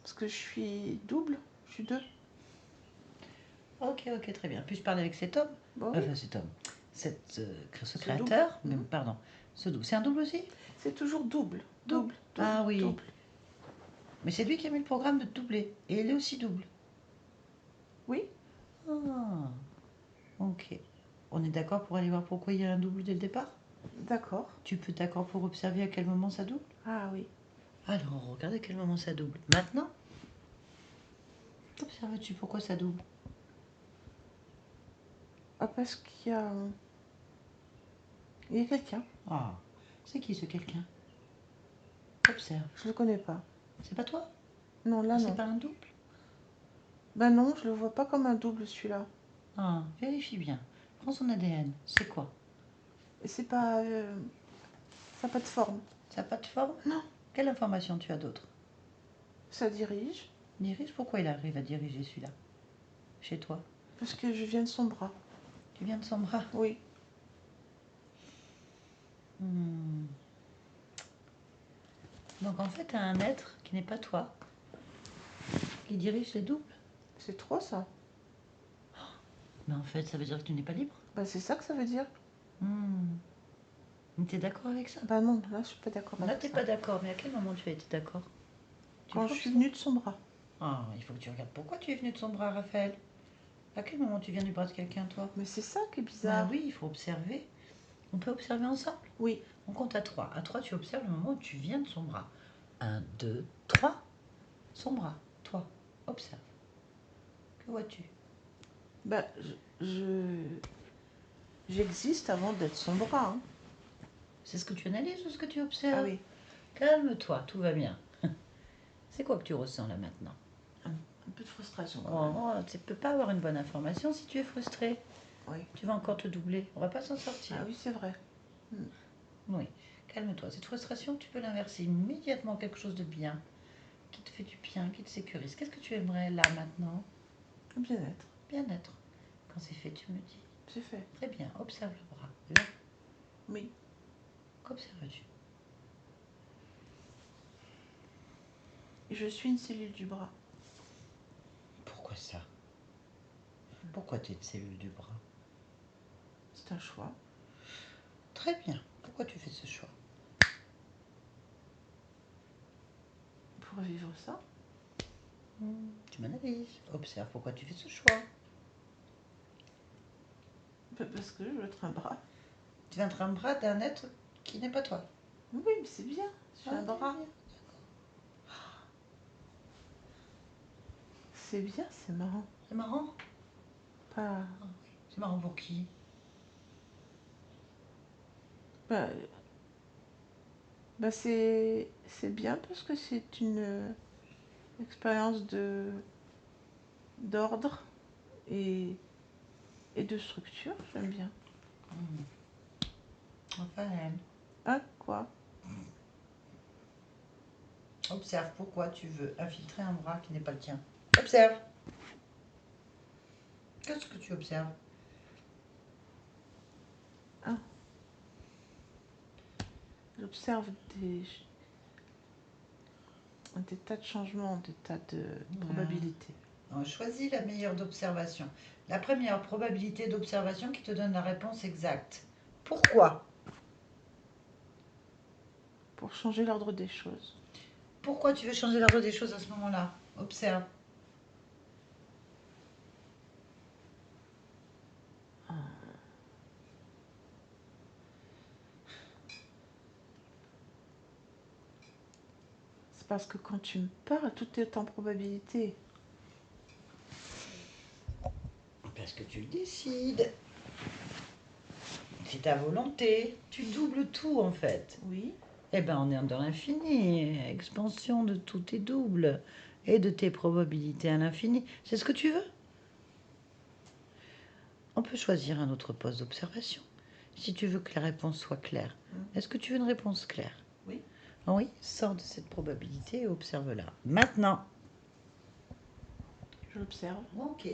Parce que je suis double, je suis deux. Ok, ok, très bien. Puis-je parler avec cet homme? Bon, oui. Enfin, cet homme. Ce Ce créateur, double. mais pardon, ce double. C'est un double aussi? C'est toujours double. Double. Ah oui. Double. Mais c'est lui qui a mis le programme de doubler. Et il est aussi double. Oui, Ah, ok. On est d'accord pour aller voir pourquoi il y a un double dès le départ? d'accord. Tu peux d'accord pour observer à quel moment ça double? Ah oui. Alors, regarde à quel moment ça double. Maintenant, observes-tu pourquoi ça double? Ah, parce qu'il y a... Il y a quelqu'un. Ah, c'est qui ce quelqu'un? Observe. Je le connais pas. C'est pas toi? Non, là, C'est non. pas un double? Ben non, je le vois pas comme un double, celui-là. Ah, vérifie bien. Prends son ADN. C'est quoi? Et c'est pas... ça n'a pas de forme. Ça n'a pas de forme? Non. Quelle information tu as d'autre? Ça dirige. Dirige, pourquoi il arrive à diriger celui-là? Chez toi? Parce que je viens de son bras. Tu viens de son bras? Oui. Hmm. Donc en fait, tu as un être qui n'est pas toi, qui dirige les doubles. C'est trop, ça. Mais en fait, ça veut dire que tu n'es pas libre? Ben c'est ça que ça veut dire. Hmm. Tu es d'accord avec ça? Ben non, là, je suis pas d'accord Là, avec tu n'es ça. pas d'accord, mais à quel moment tu as été d'accord? Quand je suis venue de son bras. Ah, il faut que tu regardes pourquoi tu es venu de son bras, Raphaël. À quel moment tu viens du bras de quelqu'un, toi? Mais c'est ça qui est Bah bizarre. oui, il faut observer. On peut observer ensemble? Oui. On compte à 3. À 3, tu observes le moment où tu viens de son bras. 1, 2, 3. Son bras. Toi. Observe. Que vois-tu? Ben, j'existe avant d'être son bras. Hein. C'est ce que tu analyses ou ce que tu observes? Ah oui. Calme-toi, tout va bien. C'est quoi que tu ressens là maintenant? Un peu de frustration. Quand même. Oh, tu ne peux pas avoir une bonne information si tu es frustré. Oui. Tu vas encore te doubler. On va pas s'en sortir. Ah oui, c'est vrai. Oui. Calme-toi. Cette frustration, tu peux l'inverser immédiatement en quelque chose de bien, qui te fait du bien, qui te sécurise. Qu'est-ce que tu aimerais là maintenant? Bien-être. Bien-être. Quand c'est fait, tu me dis. C'est fait. Très bien. Observe le bras. Là. Oui. Qu'observes-tu? Je suis une cellule du bras. Pourquoi ça? Pourquoi tu es une cellule du bras? C'est un choix. Très bien. Pourquoi tu fais ce choix? Pour vivre ça. Tu m'analyses. Observe pourquoi tu fais ce choix. Parce que je veux être un bras. Tu veux être un bras d'un être qui n'est pas toi. Oui, mais c'est bien. Je suis un très bras. bien. C'est bien, c'est marrant. C'est marrant. Pas... C'est marrant pour qui? Bah, c'est bien parce que c'est une expérience d'ordre et de structure. J'aime bien. Raphaël, Ah, quoi? observe pourquoi tu veux infiltrer un bras qui n'est pas le tien. Observe. Qu'est-ce que tu observes? J'observe des tas de changements, des tas de probabilités. Choisis la meilleure d'observation. La première probabilité d'observation qui te donne la réponse exacte. Pourquoi? Pour changer l'ordre des choses. Pourquoi tu veux changer l'ordre des choses à ce moment-là? Observe. C'est parce que quand tu me parles, tout est en probabilité. Parce que tu le décides. C'est ta volonté. Tu doubles tout en fait. Oui. Eh bien, on est dans l'infini. Expansion de tous tes doubles et de tes probabilités à l'infini. C'est ce que tu veux? On peut choisir un autre poste d'observation si tu veux que la réponse soit claire. Est-ce que tu veux une réponse claire? Oui. Oui, sors de cette probabilité et observe-la. Maintenant. Je l'observe. Ok.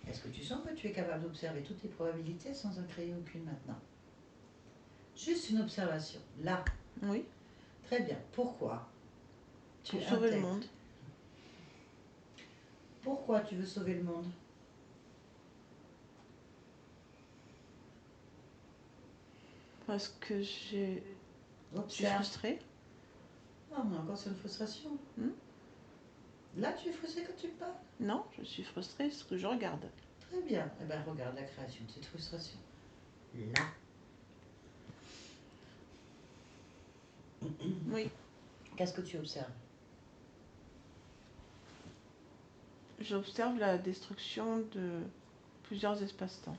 Est-ce que tu sens que tu es capable d'observer toutes tes probabilités sans en créer aucune maintenant? Juste une observation. Là. Oui. Très bien. Pourquoi? Pour sauver le monde. Pourquoi tu veux sauver le monde? Parce que je suis Observe. frustrée. Ah, on est encore sur une frustration. Là, tu es frustré quand tu me parles? Non, je suis frustrée parce que je regarde. Très bien. Eh bien, regarde la création de cette frustration. Là. Oui. Qu'est-ce que tu observes? J'observe la destruction de plusieurs espaces-temps.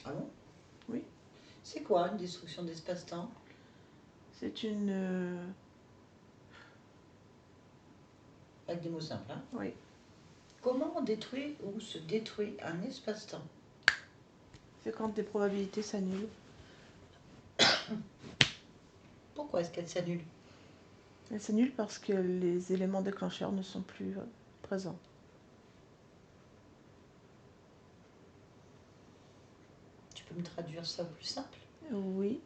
Ah bon? Oui. C'est quoi une destruction d'espace-temps? C'est une... Avec des mots simples, hein? Oui. Comment on détruit ou se détruit un espace-temps? C'est quand des probabilités s'annulent. Pourquoi est-ce qu'elle s'annule? Elles s'annulent parce que les éléments déclencheurs ne sont plus présents. Tu peux me traduire ça au plus simple? Oui.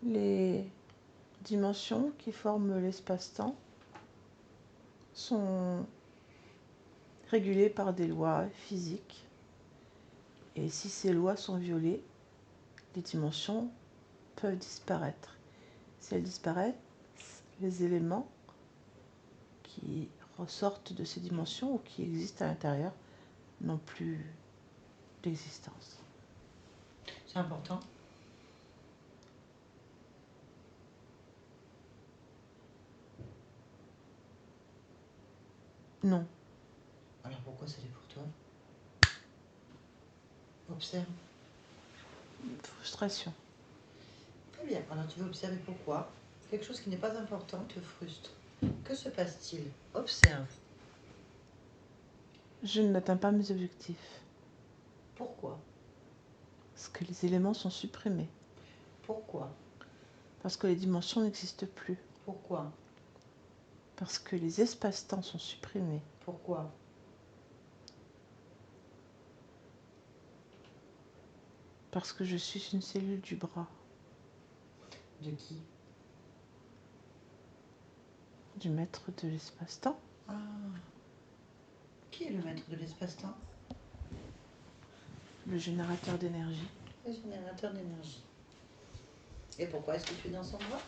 Les dimensions qui forment l'espace-temps sont régulées par des lois physiques. Et si ces lois sont violées, les dimensions peuvent disparaître. Si elles disparaissent, les éléments qui ressortent de ces dimensions ou qui existent à l'intérieur n'ont plus d'existence. C'est important. Non. Alors pourquoi ça l'est pour toi? Observe. Frustration. Très bien. Alors tu veux observer pourquoi quelque chose qui n'est pas important te frustre. Que se passe-t-il? Observe. Je n'atteins pas mes objectifs. Pourquoi? Parce que les éléments sont supprimés. Pourquoi? Parce que les dimensions n'existent plus. Pourquoi? Parce que les espaces-temps sont supprimés. Pourquoi? Parce que je suis une cellule du bras. De qui? Du maître de l'espace-temps. Ah. Qui est le maître de l'espace-temps? Le générateur d'énergie. Le générateur d'énergie. Et pourquoi est-ce que tu es dans son bras?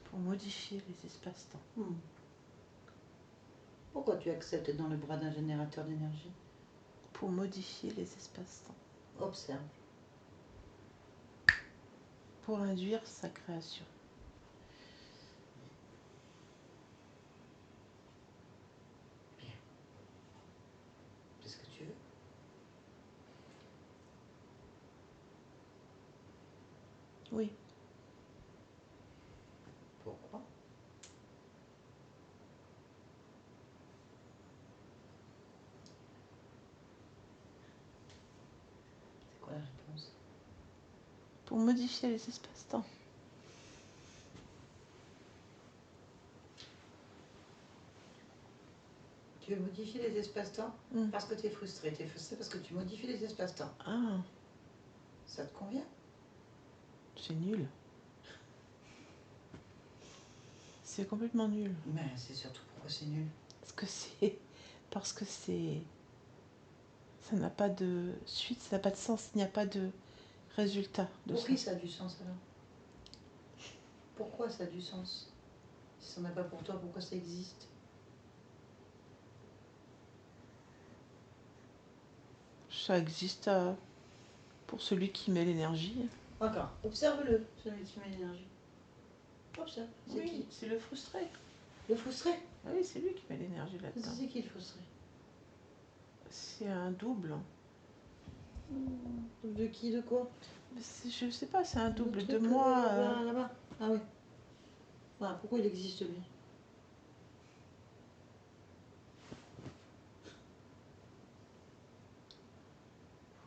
Pour modifier les espaces-temps. Pourquoi tu acceptes d'être dans le bras d'un générateur d'énergie? Pour modifier les espaces-temps. Observe. Pour induire sa création. C'est ce que tu veux. Oui. Pourquoi? C'est quoi la réponse? Pour modifier les espaces-temps. Tu veux modifier les espaces-temps parce que tu es frustré. Tu es frustré parce que tu modifies les espaces-temps. Ah, Ça te convient? c'est nul. C'est complètement nul. Mais c'est surtout pourquoi c'est nul. Parce que c'est... Ça n'a pas de suite, ça n'a pas de sens, il n'y a pas de résultat de Pour ça. qui ça a du sens alors? Pourquoi ça a du sens? Si ça n'a pas pour toi, pourquoi ça existe? Ça existe pour celui qui met l'énergie. Encore, observe-le, celui qui met l'énergie. Observe. C'est Oui, qui? c'est le frustré. Le frustré? Ah oui, c'est lui qui met l'énergie là-dedans. C'est qui le frustré? C'est un double. De qui? De quoi? Je sais pas, c'est un double Le de truc moi. là-bas. Ah oui. Ah, pourquoi il existe lui?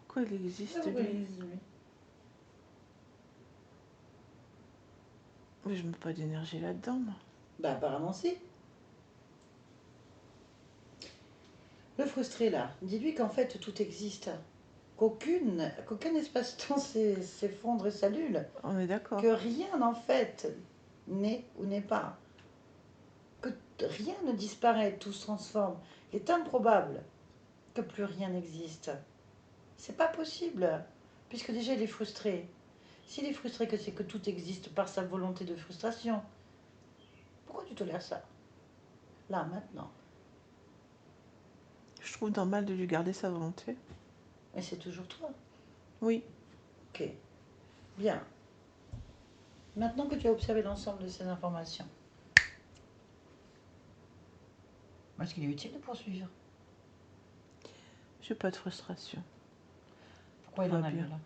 Pourquoi il existe Pourquoi il lui? existe lui? Mais je mets pas d'énergie là-dedans, moi. Bah apparemment si. Le frustré là, dis-lui qu'en fait tout existe. Qu'aucun espace-temps s'effondre et s'annule. On est d'accord. Que rien en fait n'est ou n'est pas. rien ne disparaît, tout se transforme. Il est improbable que plus rien n'existe. C'est pas possible, puisque déjà il est frustré. S'il est frustré que c'est que tout existe par sa volonté de frustration, pourquoi tu tolères ça? Là, maintenant. Je trouve normal de lui garder sa volonté. Mais c'est toujours toi. Oui. Ok. Bien. Maintenant que tu as observé l'ensemble de ces informations, est-ce qu'il est utile de poursuivre? J'ai pas de frustration. Pourquoi il Tout en va a bien. lieu là?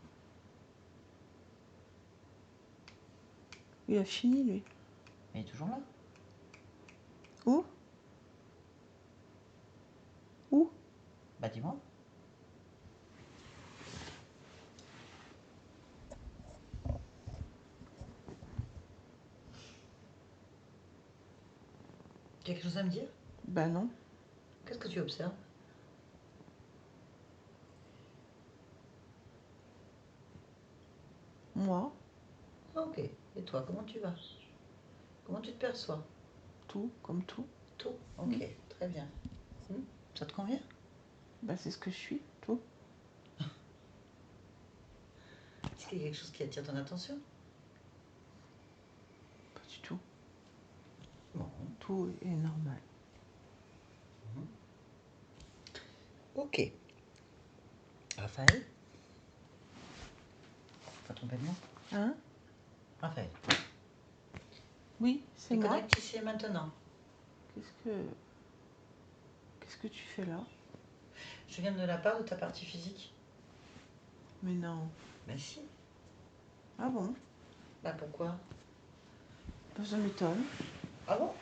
Il a fini, lui. Mais il est toujours là. Où? Où? Bah dis-moi. Tu as quelque chose à me dire? Bah non. Qu'est-ce que tu observes? Moi, Ah, ok. Et toi, comment tu vas? Comment tu te perçois? tout, comme tout. Tout. Ok, très bien. Ça te convient? Bah c'est ce que je suis, tout. Est-ce qu'il y a quelque chose qui attire ton attention? Pas du tout. Bon. Tout est normal. Ok. Raphaël? Pas trompé de nom? Hein? Raphaël. Oui, c'est Tu moi. connectes ici et maintenant. Qu'est-ce que tu fais là? Je viens de la part de ta partie physique. Mais non. Ben si. Ah bon? Bah pourquoi? Bah, ça m'étonne. Ah bon?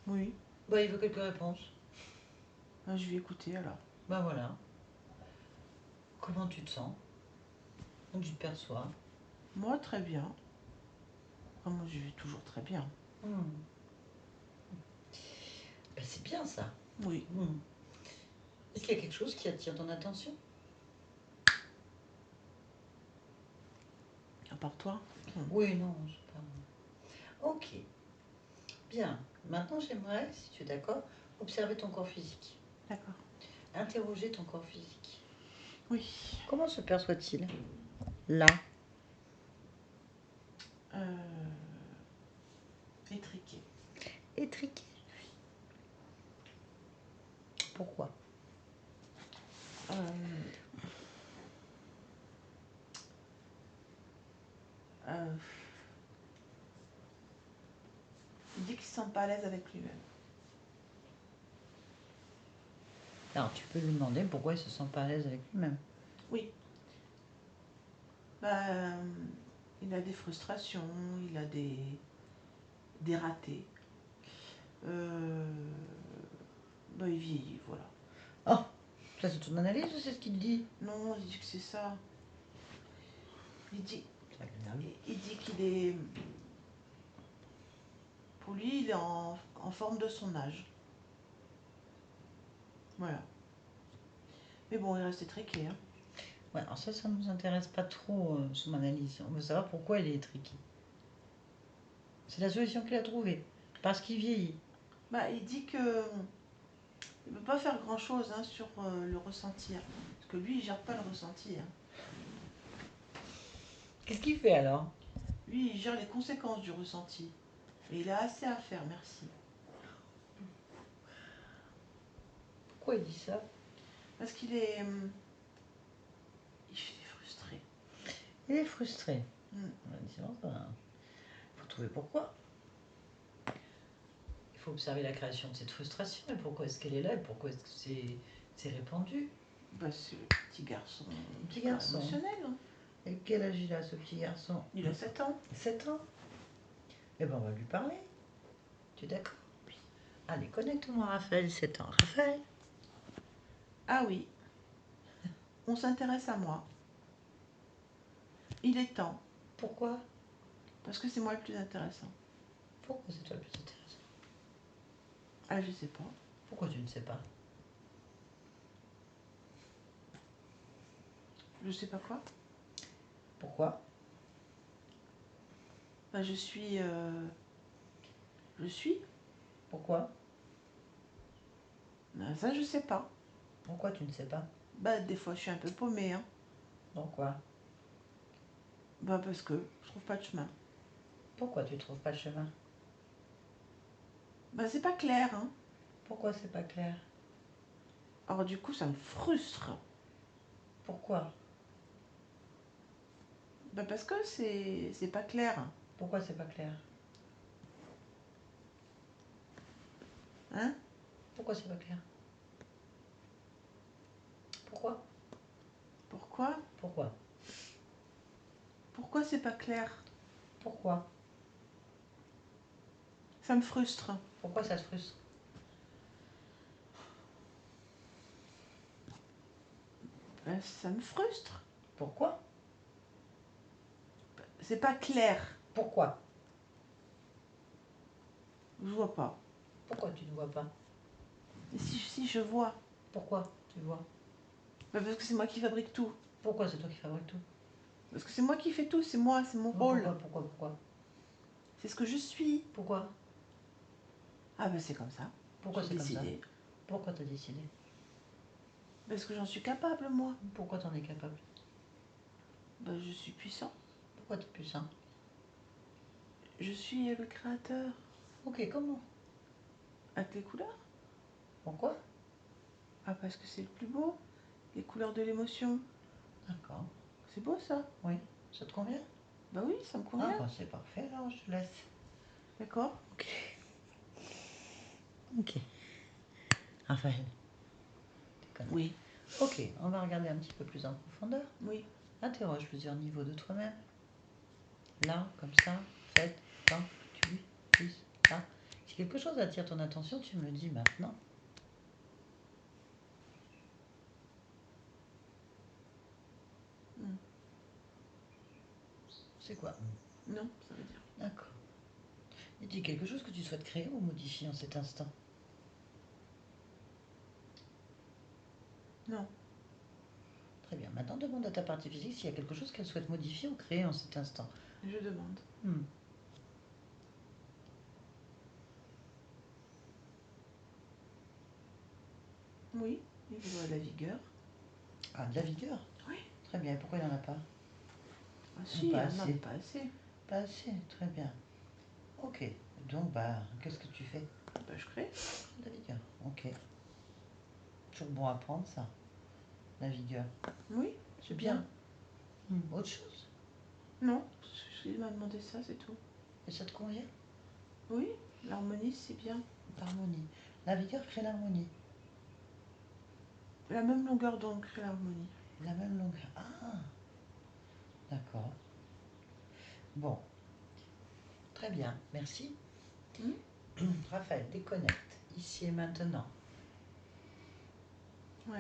Oui. Bah il veut quelques réponses. Ah, je vais écouter alors. Bah voilà. Comment tu te sens? Comment tu te perçois? Moi, très bien. Ah, moi, je vais toujours très bien. Ben c'est bien ça. Oui. Est-ce qu'il y a quelque chose qui attire ton attention? À part toi? Oui, non, je sais pas. Ok. Bien. Maintenant, j'aimerais, si tu es d'accord, observer ton corps physique. D'accord. Interroger ton corps physique. Oui. Comment se perçoit-il là? Étriqué. Étriqué. Pourquoi? Il dit qu'il se sent pas à l'aise avec lui-même. Alors, tu peux lui demander pourquoi il se sent pas à l'aise avec lui-même. Oui. Bah, il a des frustrations, il a des ratés. Bah, il vieillit, voilà. Oh, ça c'est ton analyse ou c'est ce qu'il dit? Non, il dit que c'est ça. Il dit C'est agréable. qu'il est... Pour lui, il est en forme de son âge. Voilà. Mais bon, il reste étriqué. Hein. Ouais, alors ça ne nous intéresse pas trop, son analyse. On veut savoir pourquoi il est étriqué. C'est la solution qu'il a trouvée. Parce qu'il vieillit. Bah, il dit que il ne peut pas faire grand-chose hein, sur le ressentir. Parce que lui, il gère pas le ressenti. Hein. Qu'est-ce qu'il fait alors? Lui, il gère les conséquences du ressenti. Et il a assez à faire, merci. Pourquoi il dit ça? Parce qu'il est... il est frustré. Il est frustré. Disons, il faut trouver pourquoi. Il faut observer la création de cette frustration. Et pourquoi est-ce qu'elle est là? Et pourquoi est-ce que c'est répandu? Bah, c'est le petit garçon. Petit garçon. Émotionnel. Hein. Et quel âge il a, ce petit garçon? Il a 7 ans. 7 ans? Eh ben, on va lui parler. Tu es d'accord? Oui. Allez, connecte-moi Raphaël, 7 ans. Raphaël? Ah oui. On s'intéresse à moi. Il est temps. Pourquoi? Parce que c'est moi le plus intéressant. Pourquoi c'est toi le plus intéressant? Ah, je sais pas. Pourquoi tu ne sais pas? Je sais pas quoi. Pourquoi? Bah, je suis... Pourquoi? Ça, je sais pas. Pourquoi tu ne sais pas? Bah, des fois, je suis un peu paumée, hein. Pourquoi? Bah, parce que je trouve pas de chemin. Pourquoi tu trouves pas le chemin? Bah, c'est pas clair, hein. Pourquoi c'est pas clair? Alors, du coup, ça me frustre. Pourquoi? Bah, parce que c'est pas clair. Pourquoi c'est pas clair? Hein? Pourquoi c'est pas clair? Pourquoi? Pourquoi? Pourquoi? Pourquoi c'est pas clair? Pourquoi? Ça me frustre. Pourquoi ça te frustre? Bah, ça me frustre. Pourquoi? C'est pas clair. Pourquoi? Je vois pas. Pourquoi tu ne vois pas? Et si je vois? Pourquoi tu vois? Bah, parce que c'est moi qui fabrique tout. Pourquoi c'est toi qui fabriques tout? Parce que c'est moi qui fais tout, c'est moi, c'est mon rôle. Pourquoi? C'est ce que je suis. Pourquoi? Ah bah c'est comme ça. Pourquoi J'ai c'est comme ça? décidé. Pourquoi t'as décidé? Parce que j'en suis capable, moi. Pourquoi t'en es capable? Bah je suis puissant. Pourquoi t'es puissant? Je suis le créateur. Ok, comment? Avec les couleurs. Pourquoi? Ah parce que c'est le plus beau. Les couleurs de l'émotion. D'accord. C'est beau ça. Oui, ça te convient? Bah oui, ça me Ah convient. bah c'est parfait, alors je te laisse. D'accord. Ok. Ok. Raphaël, déconne. Oui. Ok, on va regarder un petit peu plus en profondeur. Oui. Interroge plusieurs niveaux de toi-même. Là, comme ça, faites, tant, tu puisses, là. Si quelque chose attire ton attention, tu me le dis maintenant. Hmm. C'est quoi? Non, ça veut dire. D'accord. Il dit quelque chose que tu souhaites créer ou modifier en cet instant? Non. Très bien. Maintenant, demande à ta partie physique s'il y a quelque chose qu'elle souhaite modifier ou créer en cet instant. Je demande. Hmm. Oui. Il voudrait de la vigueur. Ah, de la vigueur? Oui. Très bien. Et pourquoi il n'y en a pas? Ah si, Pas il y en a, assez. mais pas assez. Pas assez. Très bien. Ok. Donc, bah, qu'est-ce que tu fais? Bah je crée. De la vigueur. Ok. Toujours bon à prendre, ça. La vigueur. Oui, C'est bien. Autre chose? Non, il m'a demandé ça, c'est tout. Et ça te convient? Oui, l'harmonie, c'est bien. L'harmonie. La vigueur crée l'harmonie. La même longueur d'onde crée l'harmonie. La même longueur. Ah, d'accord. Bon. Très bien. Merci. Raphaël, déconnecte. Ici et maintenant. Oui.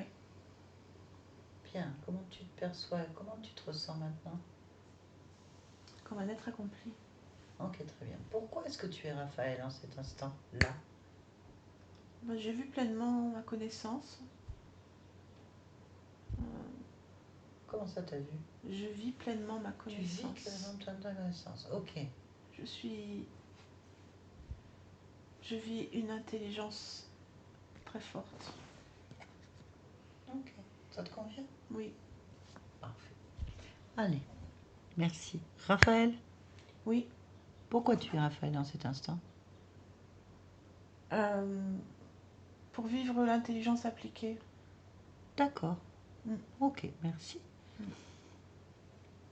Bien. Comment tu te perçois? Comment tu te ressens maintenant? Comme un être accompli. Ok, très bien. Pourquoi est-ce que tu es Raphaël en cet instant-là? Bah, j'ai vu pleinement ma connaissance. Comment ça t'as vu? Je vis pleinement ma Tu vis connaissance. que ta connaissance. Ok. Je vis une intelligence très forte. Ok. Ça te convient? Oui. Parfait. Allez. Merci. Raphaël, Oui. pourquoi tu es Raphaël en cet instant? Pour vivre l'intelligence appliquée. D'accord. Ok, merci.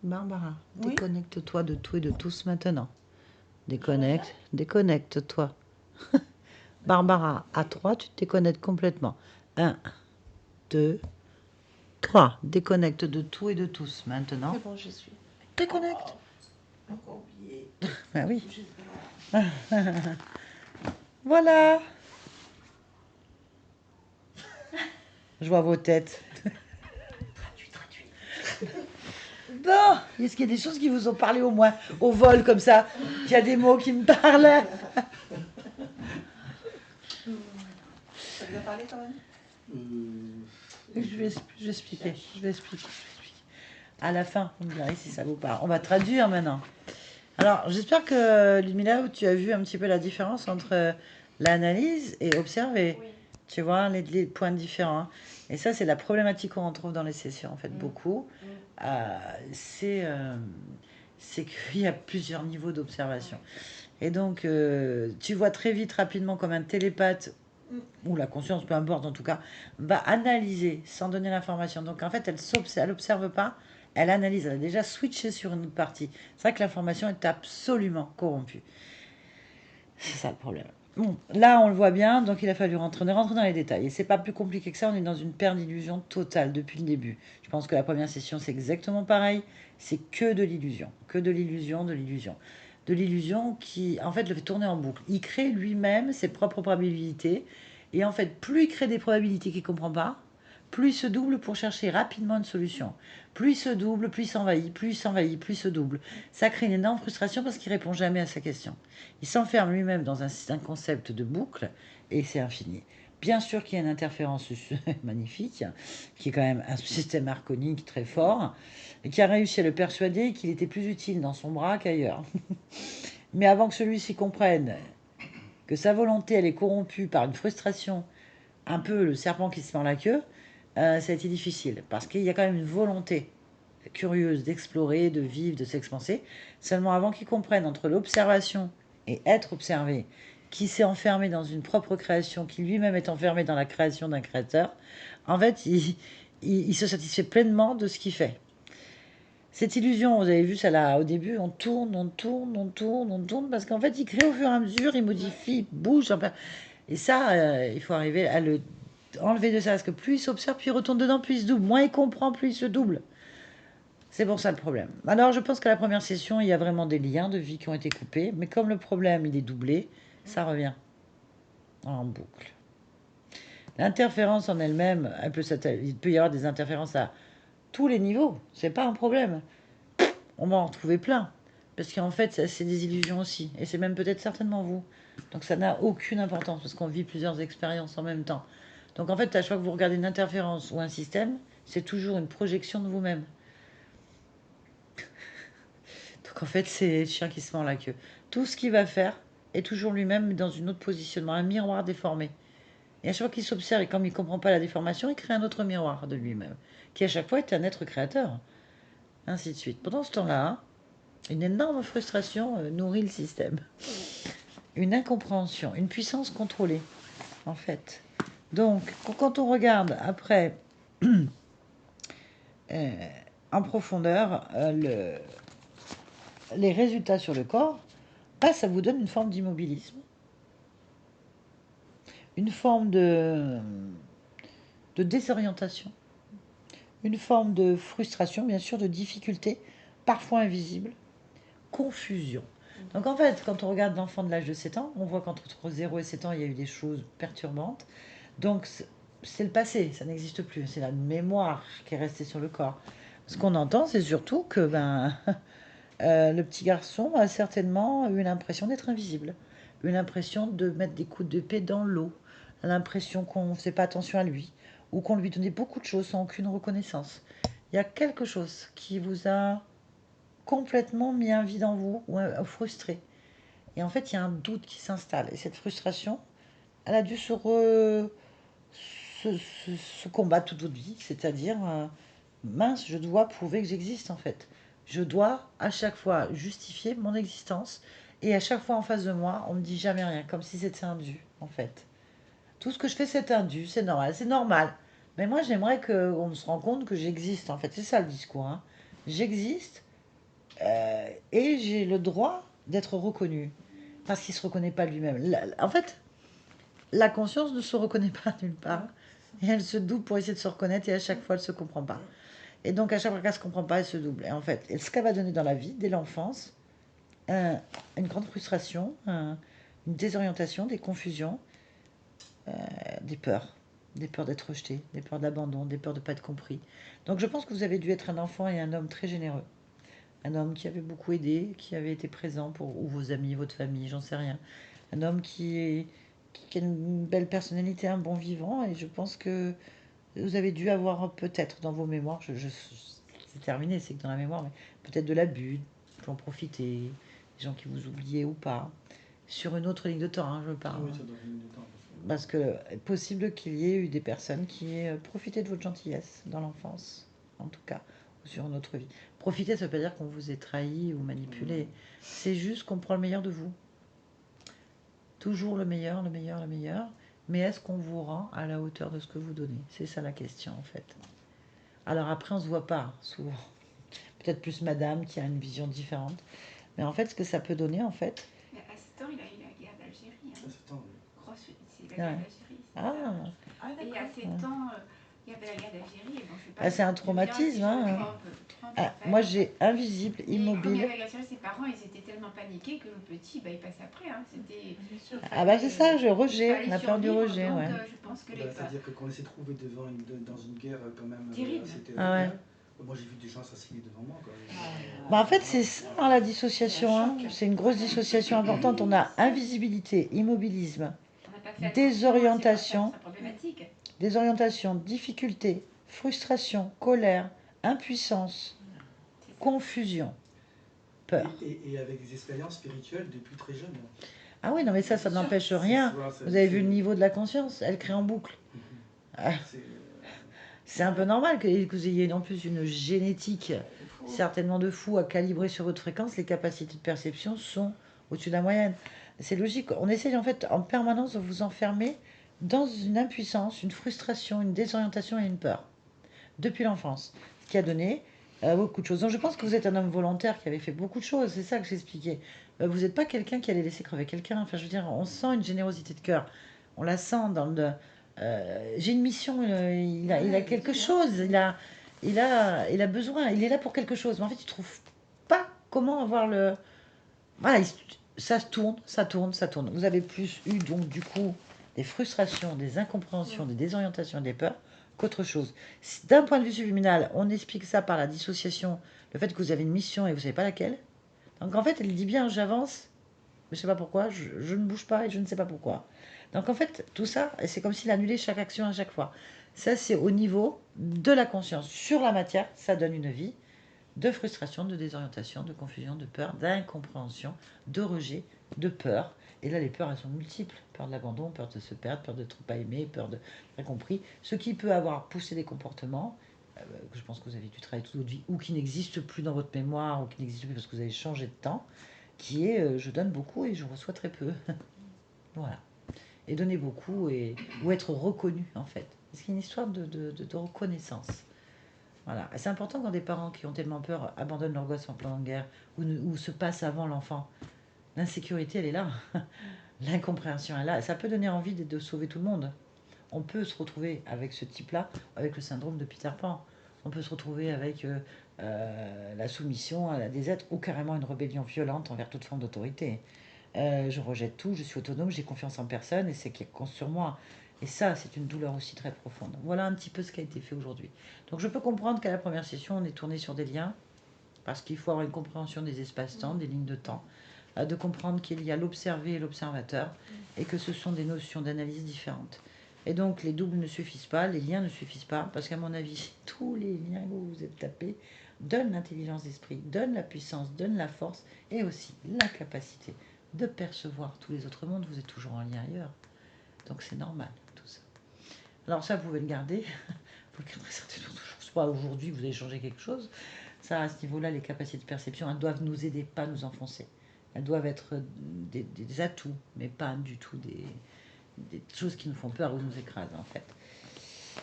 Barbara, Oui. déconnecte-toi de tout et de tous maintenant. Déconnecte-toi. Barbara, à 3, tu te déconnectes complètement. 1, 2, 3. Déconnecte de tout et de tous maintenant. C'est bon, j'y suis. Déconnecte. Encore oublié. Ben oui. Voilà. Je vois vos têtes. Traduis. Bon, est-ce qu'il y a des choses qui vous ont parlé au moins, au vol comme ça? Il y a des mots qui me parlent. Ça vous a parlé quand même? Je vais expliquer. À la fin, vous me direz si ça vous parle. On va traduire maintenant. Alors, j'espère que, Ludmila, tu as vu un petit peu la différence entre l'analyse et observer. Oui. Tu vois, les points différents. Et ça, c'est la problématique qu'on retrouve dans les sessions, en fait, Mm. beaucoup. Mm. Euh, c'est c'est qu'il y a plusieurs niveaux d'observation. Et donc, tu vois très vite, rapidement, comme un télépathe, ou la conscience, peu importe en tout cas, va analyser sans donner l'information. Donc, en fait, elle observe pas, elle analyse. Elle a déjà switché sur une autre partie. C'est vrai que l'information est absolument corrompue. C'est ça le problème. Bon, là, on le voit bien, donc il a fallu rentrer, on est rentré dans les détails. Et c'est pas plus compliqué que ça, on est dans une perte d'illusion totale depuis le début. Je pense que la première session, c'est exactement pareil. C'est que de l'illusion, que de l'illusion, de l'illusion. De l'illusion qui, en fait, le fait tourner en boucle. Il crée lui-même ses propres probabilités. Et en fait, plus il crée des probabilités qu'il ne comprend pas, plus il se double pour chercher rapidement une solution. Plus il se double, plus il s'envahit, plus il s'envahit, plus il se double. Ça crée une énorme frustration parce qu'il répond jamais à sa question. Il s'enferme lui-même dans un concept de boucle et c'est infini. Bien sûr qu'il y a une interférence magnifique, qui est quand même un système archonique très fort, et qui a réussi à le persuader qu'il était plus utile dans son bras qu'ailleurs. Mais avant que celui-ci comprenne que sa volonté, elle est corrompue par une frustration, un peu le serpent qui se mord la queue, ça a été difficile, parce qu'il y a quand même une volonté curieuse d'explorer, de vivre, de s'expanser. Seulement avant qu'il comprenne entre l'observation et être observé, qui s'est enfermé dans une propre création, qui lui-même est enfermé dans la création d'un créateur, en fait, il se satisfait pleinement de ce qu'il fait. Cette illusion, vous avez vu, ça là, au début, on tourne, on tourne, on tourne, on tourne, parce qu'en fait, il crée au fur et à mesure, il modifie, il bouge. Et ça, il faut arriver à le enlever de ça, parce que plus il s'observe, plus il retourne dedans, plus il se double. Moins il comprend, plus il se double. C'est pour ça le problème. Alors, je pense qu'à la première session, il y a vraiment des liens de vie qui ont été coupés, mais comme le problème, il est doublé, ça revient en boucle. L'interférence en elle-même, il peut y avoir des interférences à tous les niveaux, c'est pas un problème. On va en retrouver plein, parce qu'en fait, c'est des illusions aussi, et c'est même peut-être certainement vous. Donc ça n'a aucune importance, parce qu'on vit plusieurs expériences en même temps. Donc en fait, à chaque fois que vous regardez une interférence ou un système, c'est toujours une projection de vous-même. Donc en fait, c'est le chien qui se mord la queue. Tout ce qu'il va faire est toujours lui-même dans une autre positionnement, un miroir déformé. Et à chaque fois qu'il s'observe et comme il ne comprend pas la déformation, il crée un autre miroir de lui-même, qui à chaque fois est un être créateur. Ainsi de suite. Pendant ce temps-là, une énorme frustration nourrit le système. Une incompréhension, une puissance contrôlée, en fait. Donc, quand on regarde après, euh, en profondeur, les résultats sur le corps, bah, ça vous donne une forme d'immobilisme, une forme de désorientation, une forme de frustration, bien sûr, de difficulté, parfois invisible, confusion. Donc en fait, quand on regarde l'enfant de l'âge de 7 ans, on voit qu'entre 0 et 7 ans, il y a eu des choses perturbantes. Donc c'est le passé, ça n'existe plus. C'est la mémoire qui est restée sur le corps. Ce qu'on entend, c'est surtout que le petit garçon a certainement eu l'impression d'être invisible, une impression de mettre des coups d'épée dans l'eau, l'impression qu'on ne faisait pas attention à lui, ou qu'on lui donnait beaucoup de choses sans aucune reconnaissance. Il y a quelque chose qui vous a complètement mis un vide en vous, ou frustré. Et en fait, il y a un doute qui s'installe. Et cette frustration, elle a dû se combattre toute votre vie. C'est-à-dire, mince, je dois prouver que j'existe en fait. Je dois à chaque fois justifier mon existence. Et à chaque fois en face de moi, on me dit jamais rien, comme si c'était un dû en fait. Tout ce que je fais, c'est un dû, c'est normal, c'est normal. Mais moi, j'aimerais qu'on se rende compte que j'existe en fait. C'est ça le discours. Hein. J'existe et j'ai le droit d'être reconnu. Parce qu'il ne se reconnaît pas lui-même. En fait, la conscience ne se reconnaît pas nulle part. Et elle se double pour essayer de se reconnaître et à chaque fois, elle ne se comprend pas. Et donc, à chaque fois qu'elle ne se comprend pas, elle se double. Et en fait, ce qu'elle va donner dans la vie, dès l'enfance, une grande frustration, une désorientation, des confusions, des peurs. Des peurs d'être rejeté, des peurs d'abandon, des peurs de ne pas être compris. Donc, je pense que vous avez dû être un enfant et un homme très généreux. Un homme qui avait beaucoup aidé, qui avait été présent pour ou vos amis, votre famille, j'en sais rien. Un homme qui a une belle personnalité, un bon vivant, et je pense que vous avez dû avoir peut-être dans vos mémoires, c'est terminé, c'est que dans la mémoire, mais peut-être de l'abus, j'en profiter, des gens qui vous oubliaient ou pas. sur une autre ligne de temps, hein, je parle. Oui, ça doit venir du temps. Parce que possible qu'il y ait eu des personnes qui aient profité de votre gentillesse dans l'enfance, en tout cas, ou sur une autre vie. Profiter, ça veut pas dire qu'on vous ait trahi ou manipulé. C'est juste qu'on prend le meilleur de vous. Toujours le meilleur, le meilleur, le meilleur. Mais est-ce qu'on vous rend à la hauteur de ce que vous donnez? C'est ça la question, en fait. Alors après, on se voit pas, souvent. Peut-être plus madame qui a une vision différente. Mais en fait, ce que ça peut donner, en fait... Mais à 7 ans, il a eu la guerre d'Algérie. Ça, Hein. c'est temps, oui. C'est la guerre Ouais. d'Algérie. c'est Ah, ça. Ah, Et à d'accord. 7 ans, il y avait la guerre d'Algérie. Et bon, je sais pas, Ah, c'est un je me dirais, traumatisme, si j'avais hein. 30, Ah, moi, j'ai invisible, Et comme il y immobile. avait l'Algérie, ses parents, ils étaient tellement paniqués que le petit, bah, il passait après. Hein. C'était... Bien sûr. Ah bah c'est ça, je il rejet, fallait on a peur du survivre, rejet, donc, ouais. je pense que Bah, les parents... c'est-à-dire que quand on s'est trouvé dans une guerre quand même Terrible. assez terrible, Ah ouais. hein, moi j'ai vu des gens assassinés devant moi. Quoi. Bah en fait, c'est ça, hein, la dissociation, hein. C'est une grosse dissociation importante. On a invisibilité, immobilisme, On n'a pas fait désorientation. C'est problématique. désorientation, difficulté, frustration, colère, impuissance, confusion, peur. Et avec des expériences spirituelles depuis très jeune. Ah oui, non mais ça Bien sûr. n'empêche rien. Vous avez vu le niveau de la conscience, elle crée en boucle. Ah, C'est c'est un peu normal que vous ayez en plus une génétique certainement de fou à calibrer sur votre fréquence. Les capacités de perception sont au-dessus de la moyenne. C'est logique. On essaye en fait en permanence de vous enfermer dans une impuissance, une frustration, une désorientation et une peur depuis l'enfance, ce qui a donné beaucoup de choses. Donc je pense que vous êtes un homme volontaire qui avait fait beaucoup de choses, c'est ça que j'expliquais. Vous n'êtes pas quelqu'un qui allait laisser crever quelqu'un. Enfin, je veux dire, on sent une générosité de cœur. On la sent dans le. J'ai une mission, il a quelque chose, il a besoin, il est là pour quelque chose. Mais en fait, il trouve pas comment avoir le. Voilà, ça tourne, ça tourne, ça tourne. Vous avez plus eu donc du coup des frustrations, des incompréhensions, des désorientations, des peurs qu'autre chose. D'un point de vue subliminal, on explique ça par la dissociation, le fait que vous avez une mission et vous ne savez pas laquelle. Donc en fait, elle dit bien, j'avance, mais je ne sais pas pourquoi, je ne bouge pas et je ne sais pas pourquoi. Donc en fait, tout ça, c'est comme s'il annulait chaque action à chaque fois. Ça, c'est au niveau de la conscience. Sur la matière, ça donne une vie de frustration, de désorientation, de confusion, de peur, d'incompréhension, de rejet, de peur. Et là, les peurs, elles sont multiples. Peur de l'abandon, peur de se perdre, peur de trop pas aimer, peur de rien compris. Ce qui peut avoir poussé des comportements que je pense que vous avez dû travailler toute votre vie, ou qui n'existent plus dans votre mémoire, ou qui n'existent plus parce que vous avez changé de temps, qui est je donne beaucoup et je reçois très peu. Voilà. Et donner beaucoup ou être reconnu, en fait. C'est une histoire de reconnaissance. Voilà. C'est important quand des parents qui ont tellement peur abandonnent leur gosse en plein guerre ou se passent avant l'enfant. L'insécurité, elle est là. L'incompréhension est là. Ça peut donner envie de sauver tout le monde. On peut se retrouver avec ce type-là, avec le syndrome de Peter Pan. On peut se retrouver avec la soumission à des êtres ou carrément une rébellion violente envers toute forme d'autorité. Je rejette tout, je suis autonome, j'ai confiance en personne et c'est qui compte sur moi. Et ça, c'est une douleur aussi très profonde. Voilà un petit peu ce qui a été fait aujourd'hui. Donc je peux comprendre qu'à la première session, on est tourné sur des liens, parce qu'il faut avoir une compréhension des espaces-temps, des lignes de temps, de comprendre qu'il y a l'observé et l'observateur, et que ce sont des notions d'analyse différentes. Et donc les doubles ne suffisent pas, les liens ne suffisent pas, parce qu'à mon avis, tous les liens que vous vous êtes tapés donnent l'intelligence d'esprit, donnent la puissance, donnent la force, et aussi la capacité de percevoir tous les autres mondes. Vous êtes toujours en lien ailleurs. Donc c'est normal, tout ça. Alors ça, vous pouvez le garder. Vous le garderez certainement toujours. Je sais pas, aujourd'hui, vous avez changé quelque chose. Ça, à ce niveau-là, les capacités de perception, elles doivent nous aider, pas nous enfoncer. Elles doivent être des atouts, mais pas du tout des choses qui nous font peur ou nous écrasent, en fait.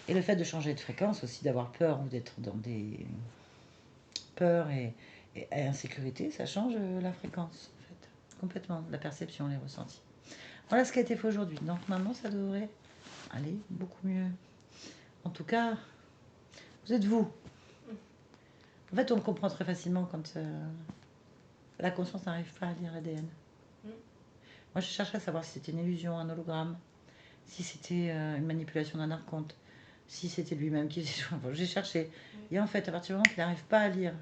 Et le fait de changer de fréquence aussi, d'avoir peur ou d'être dans des peurs et insécurité, ça change la fréquence, en fait. Complètement, la perception, les ressentis. Voilà ce qui a été fait aujourd'hui. Donc maintenant, ça devrait aller beaucoup mieux. En tout cas, vous êtes vous. En fait, on le comprend très facilement quand la conscience n'arrive pas à lire l'ADN. Moi, je cherchais à savoir si c'était une illusion, un hologramme, si c'était une manipulation d'un archonte, si c'était lui-même qui faisait tout. J'ai cherché. Et en fait, à partir du moment qu'il n'arrive pas à lire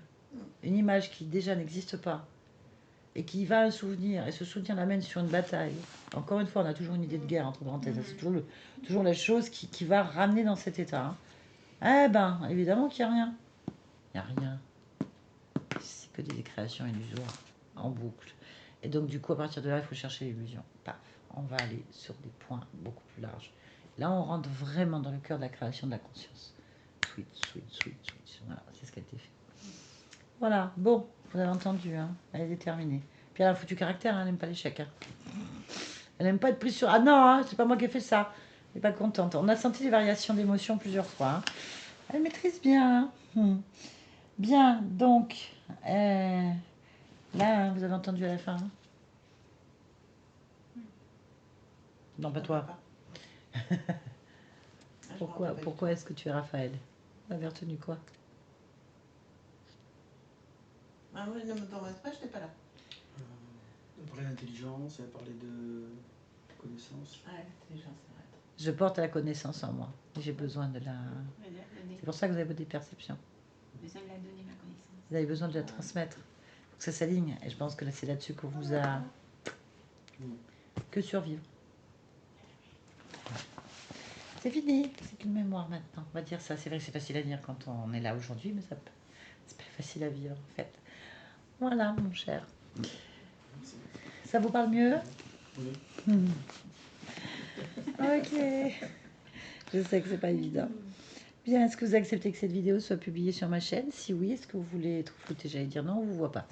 une image qui déjà n'existe pas, et qui va à un souvenir, et ce souvenir l'amène sur une bataille. Encore une fois, on a toujours une idée de guerre, entre parenthèses. C'est toujours la chose qui va ramener dans cet état. Hein. Eh ben, évidemment qu'il n'y a rien. Il n'y a rien. C'est que des créations illusoires, en boucle. Et donc, du coup, à partir de là, il faut chercher l'illusion. Paf, on va aller sur des points beaucoup plus larges. Là, on rentre vraiment dans le cœur de la création de la conscience. Sweet, sweet, sweet, sweet. Voilà, c'est ce qui a été fait. Voilà, bon, vous avez entendu, hein, elle est déterminée. Puis elle a un foutu caractère, hein, elle n'aime pas l'échec. Hein. Elle n'aime pas être prise sur... Ah non, hein, c'est pas moi qui ai fait ça. Elle n'est pas contente. On a senti les variations d'émotions plusieurs fois. Hein. Elle maîtrise bien. Hein. Bien, donc, là, hein, vous avez entendu à la fin. Hein. Non, pas toi. Pourquoi est-ce que tu es Raphaël? Vous avez retenu quoi? Ah oui, non, mais dans votre page, je n'étais pas là. Elle parlait d'intelligence, elle parlait de connaissance. Ah, l'intelligence, c'est vrai. Je porte la connaissance en moi. J'ai besoin de la... C'est pour ça que vous avez des perceptions. Besoin de la donner, ma connaissance. Vous avez besoin de la transmettre. Il faut que ça s'aligne. Et je pense que c'est là-dessus qu'on vous a... Que survivre. C'est fini. C'est qu'une mémoire maintenant. On va dire ça. C'est vrai que c'est facile à dire quand on est là aujourd'hui, mais c'est pas facile à vivre en fait. Voilà, mon cher. Ça vous parle mieux? Oui. Ok. Je sais que c'est pas évident. Bien, est-ce que vous acceptez que cette vidéo soit publiée sur ma chaîne? Si oui, est-ce que vous voulez être flouté? J'allais dire non, on vous voit pas.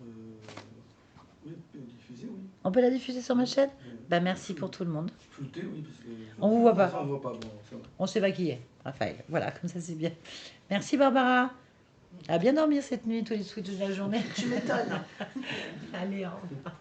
Oui, diffuser, oui. On peut la diffuser sur ma chaîne? Oui. Bah merci pour tout le monde. Flouter, oui, parce que... On vous voit pas. On voit pas, bon, ça va. On sait pas qui est, Raphaël. Voilà, comme ça c'est bien. Merci Barbara. À bien dormir cette nuit, tous les sweets de la journée. Tu m'étonnes. Allez, au revoir.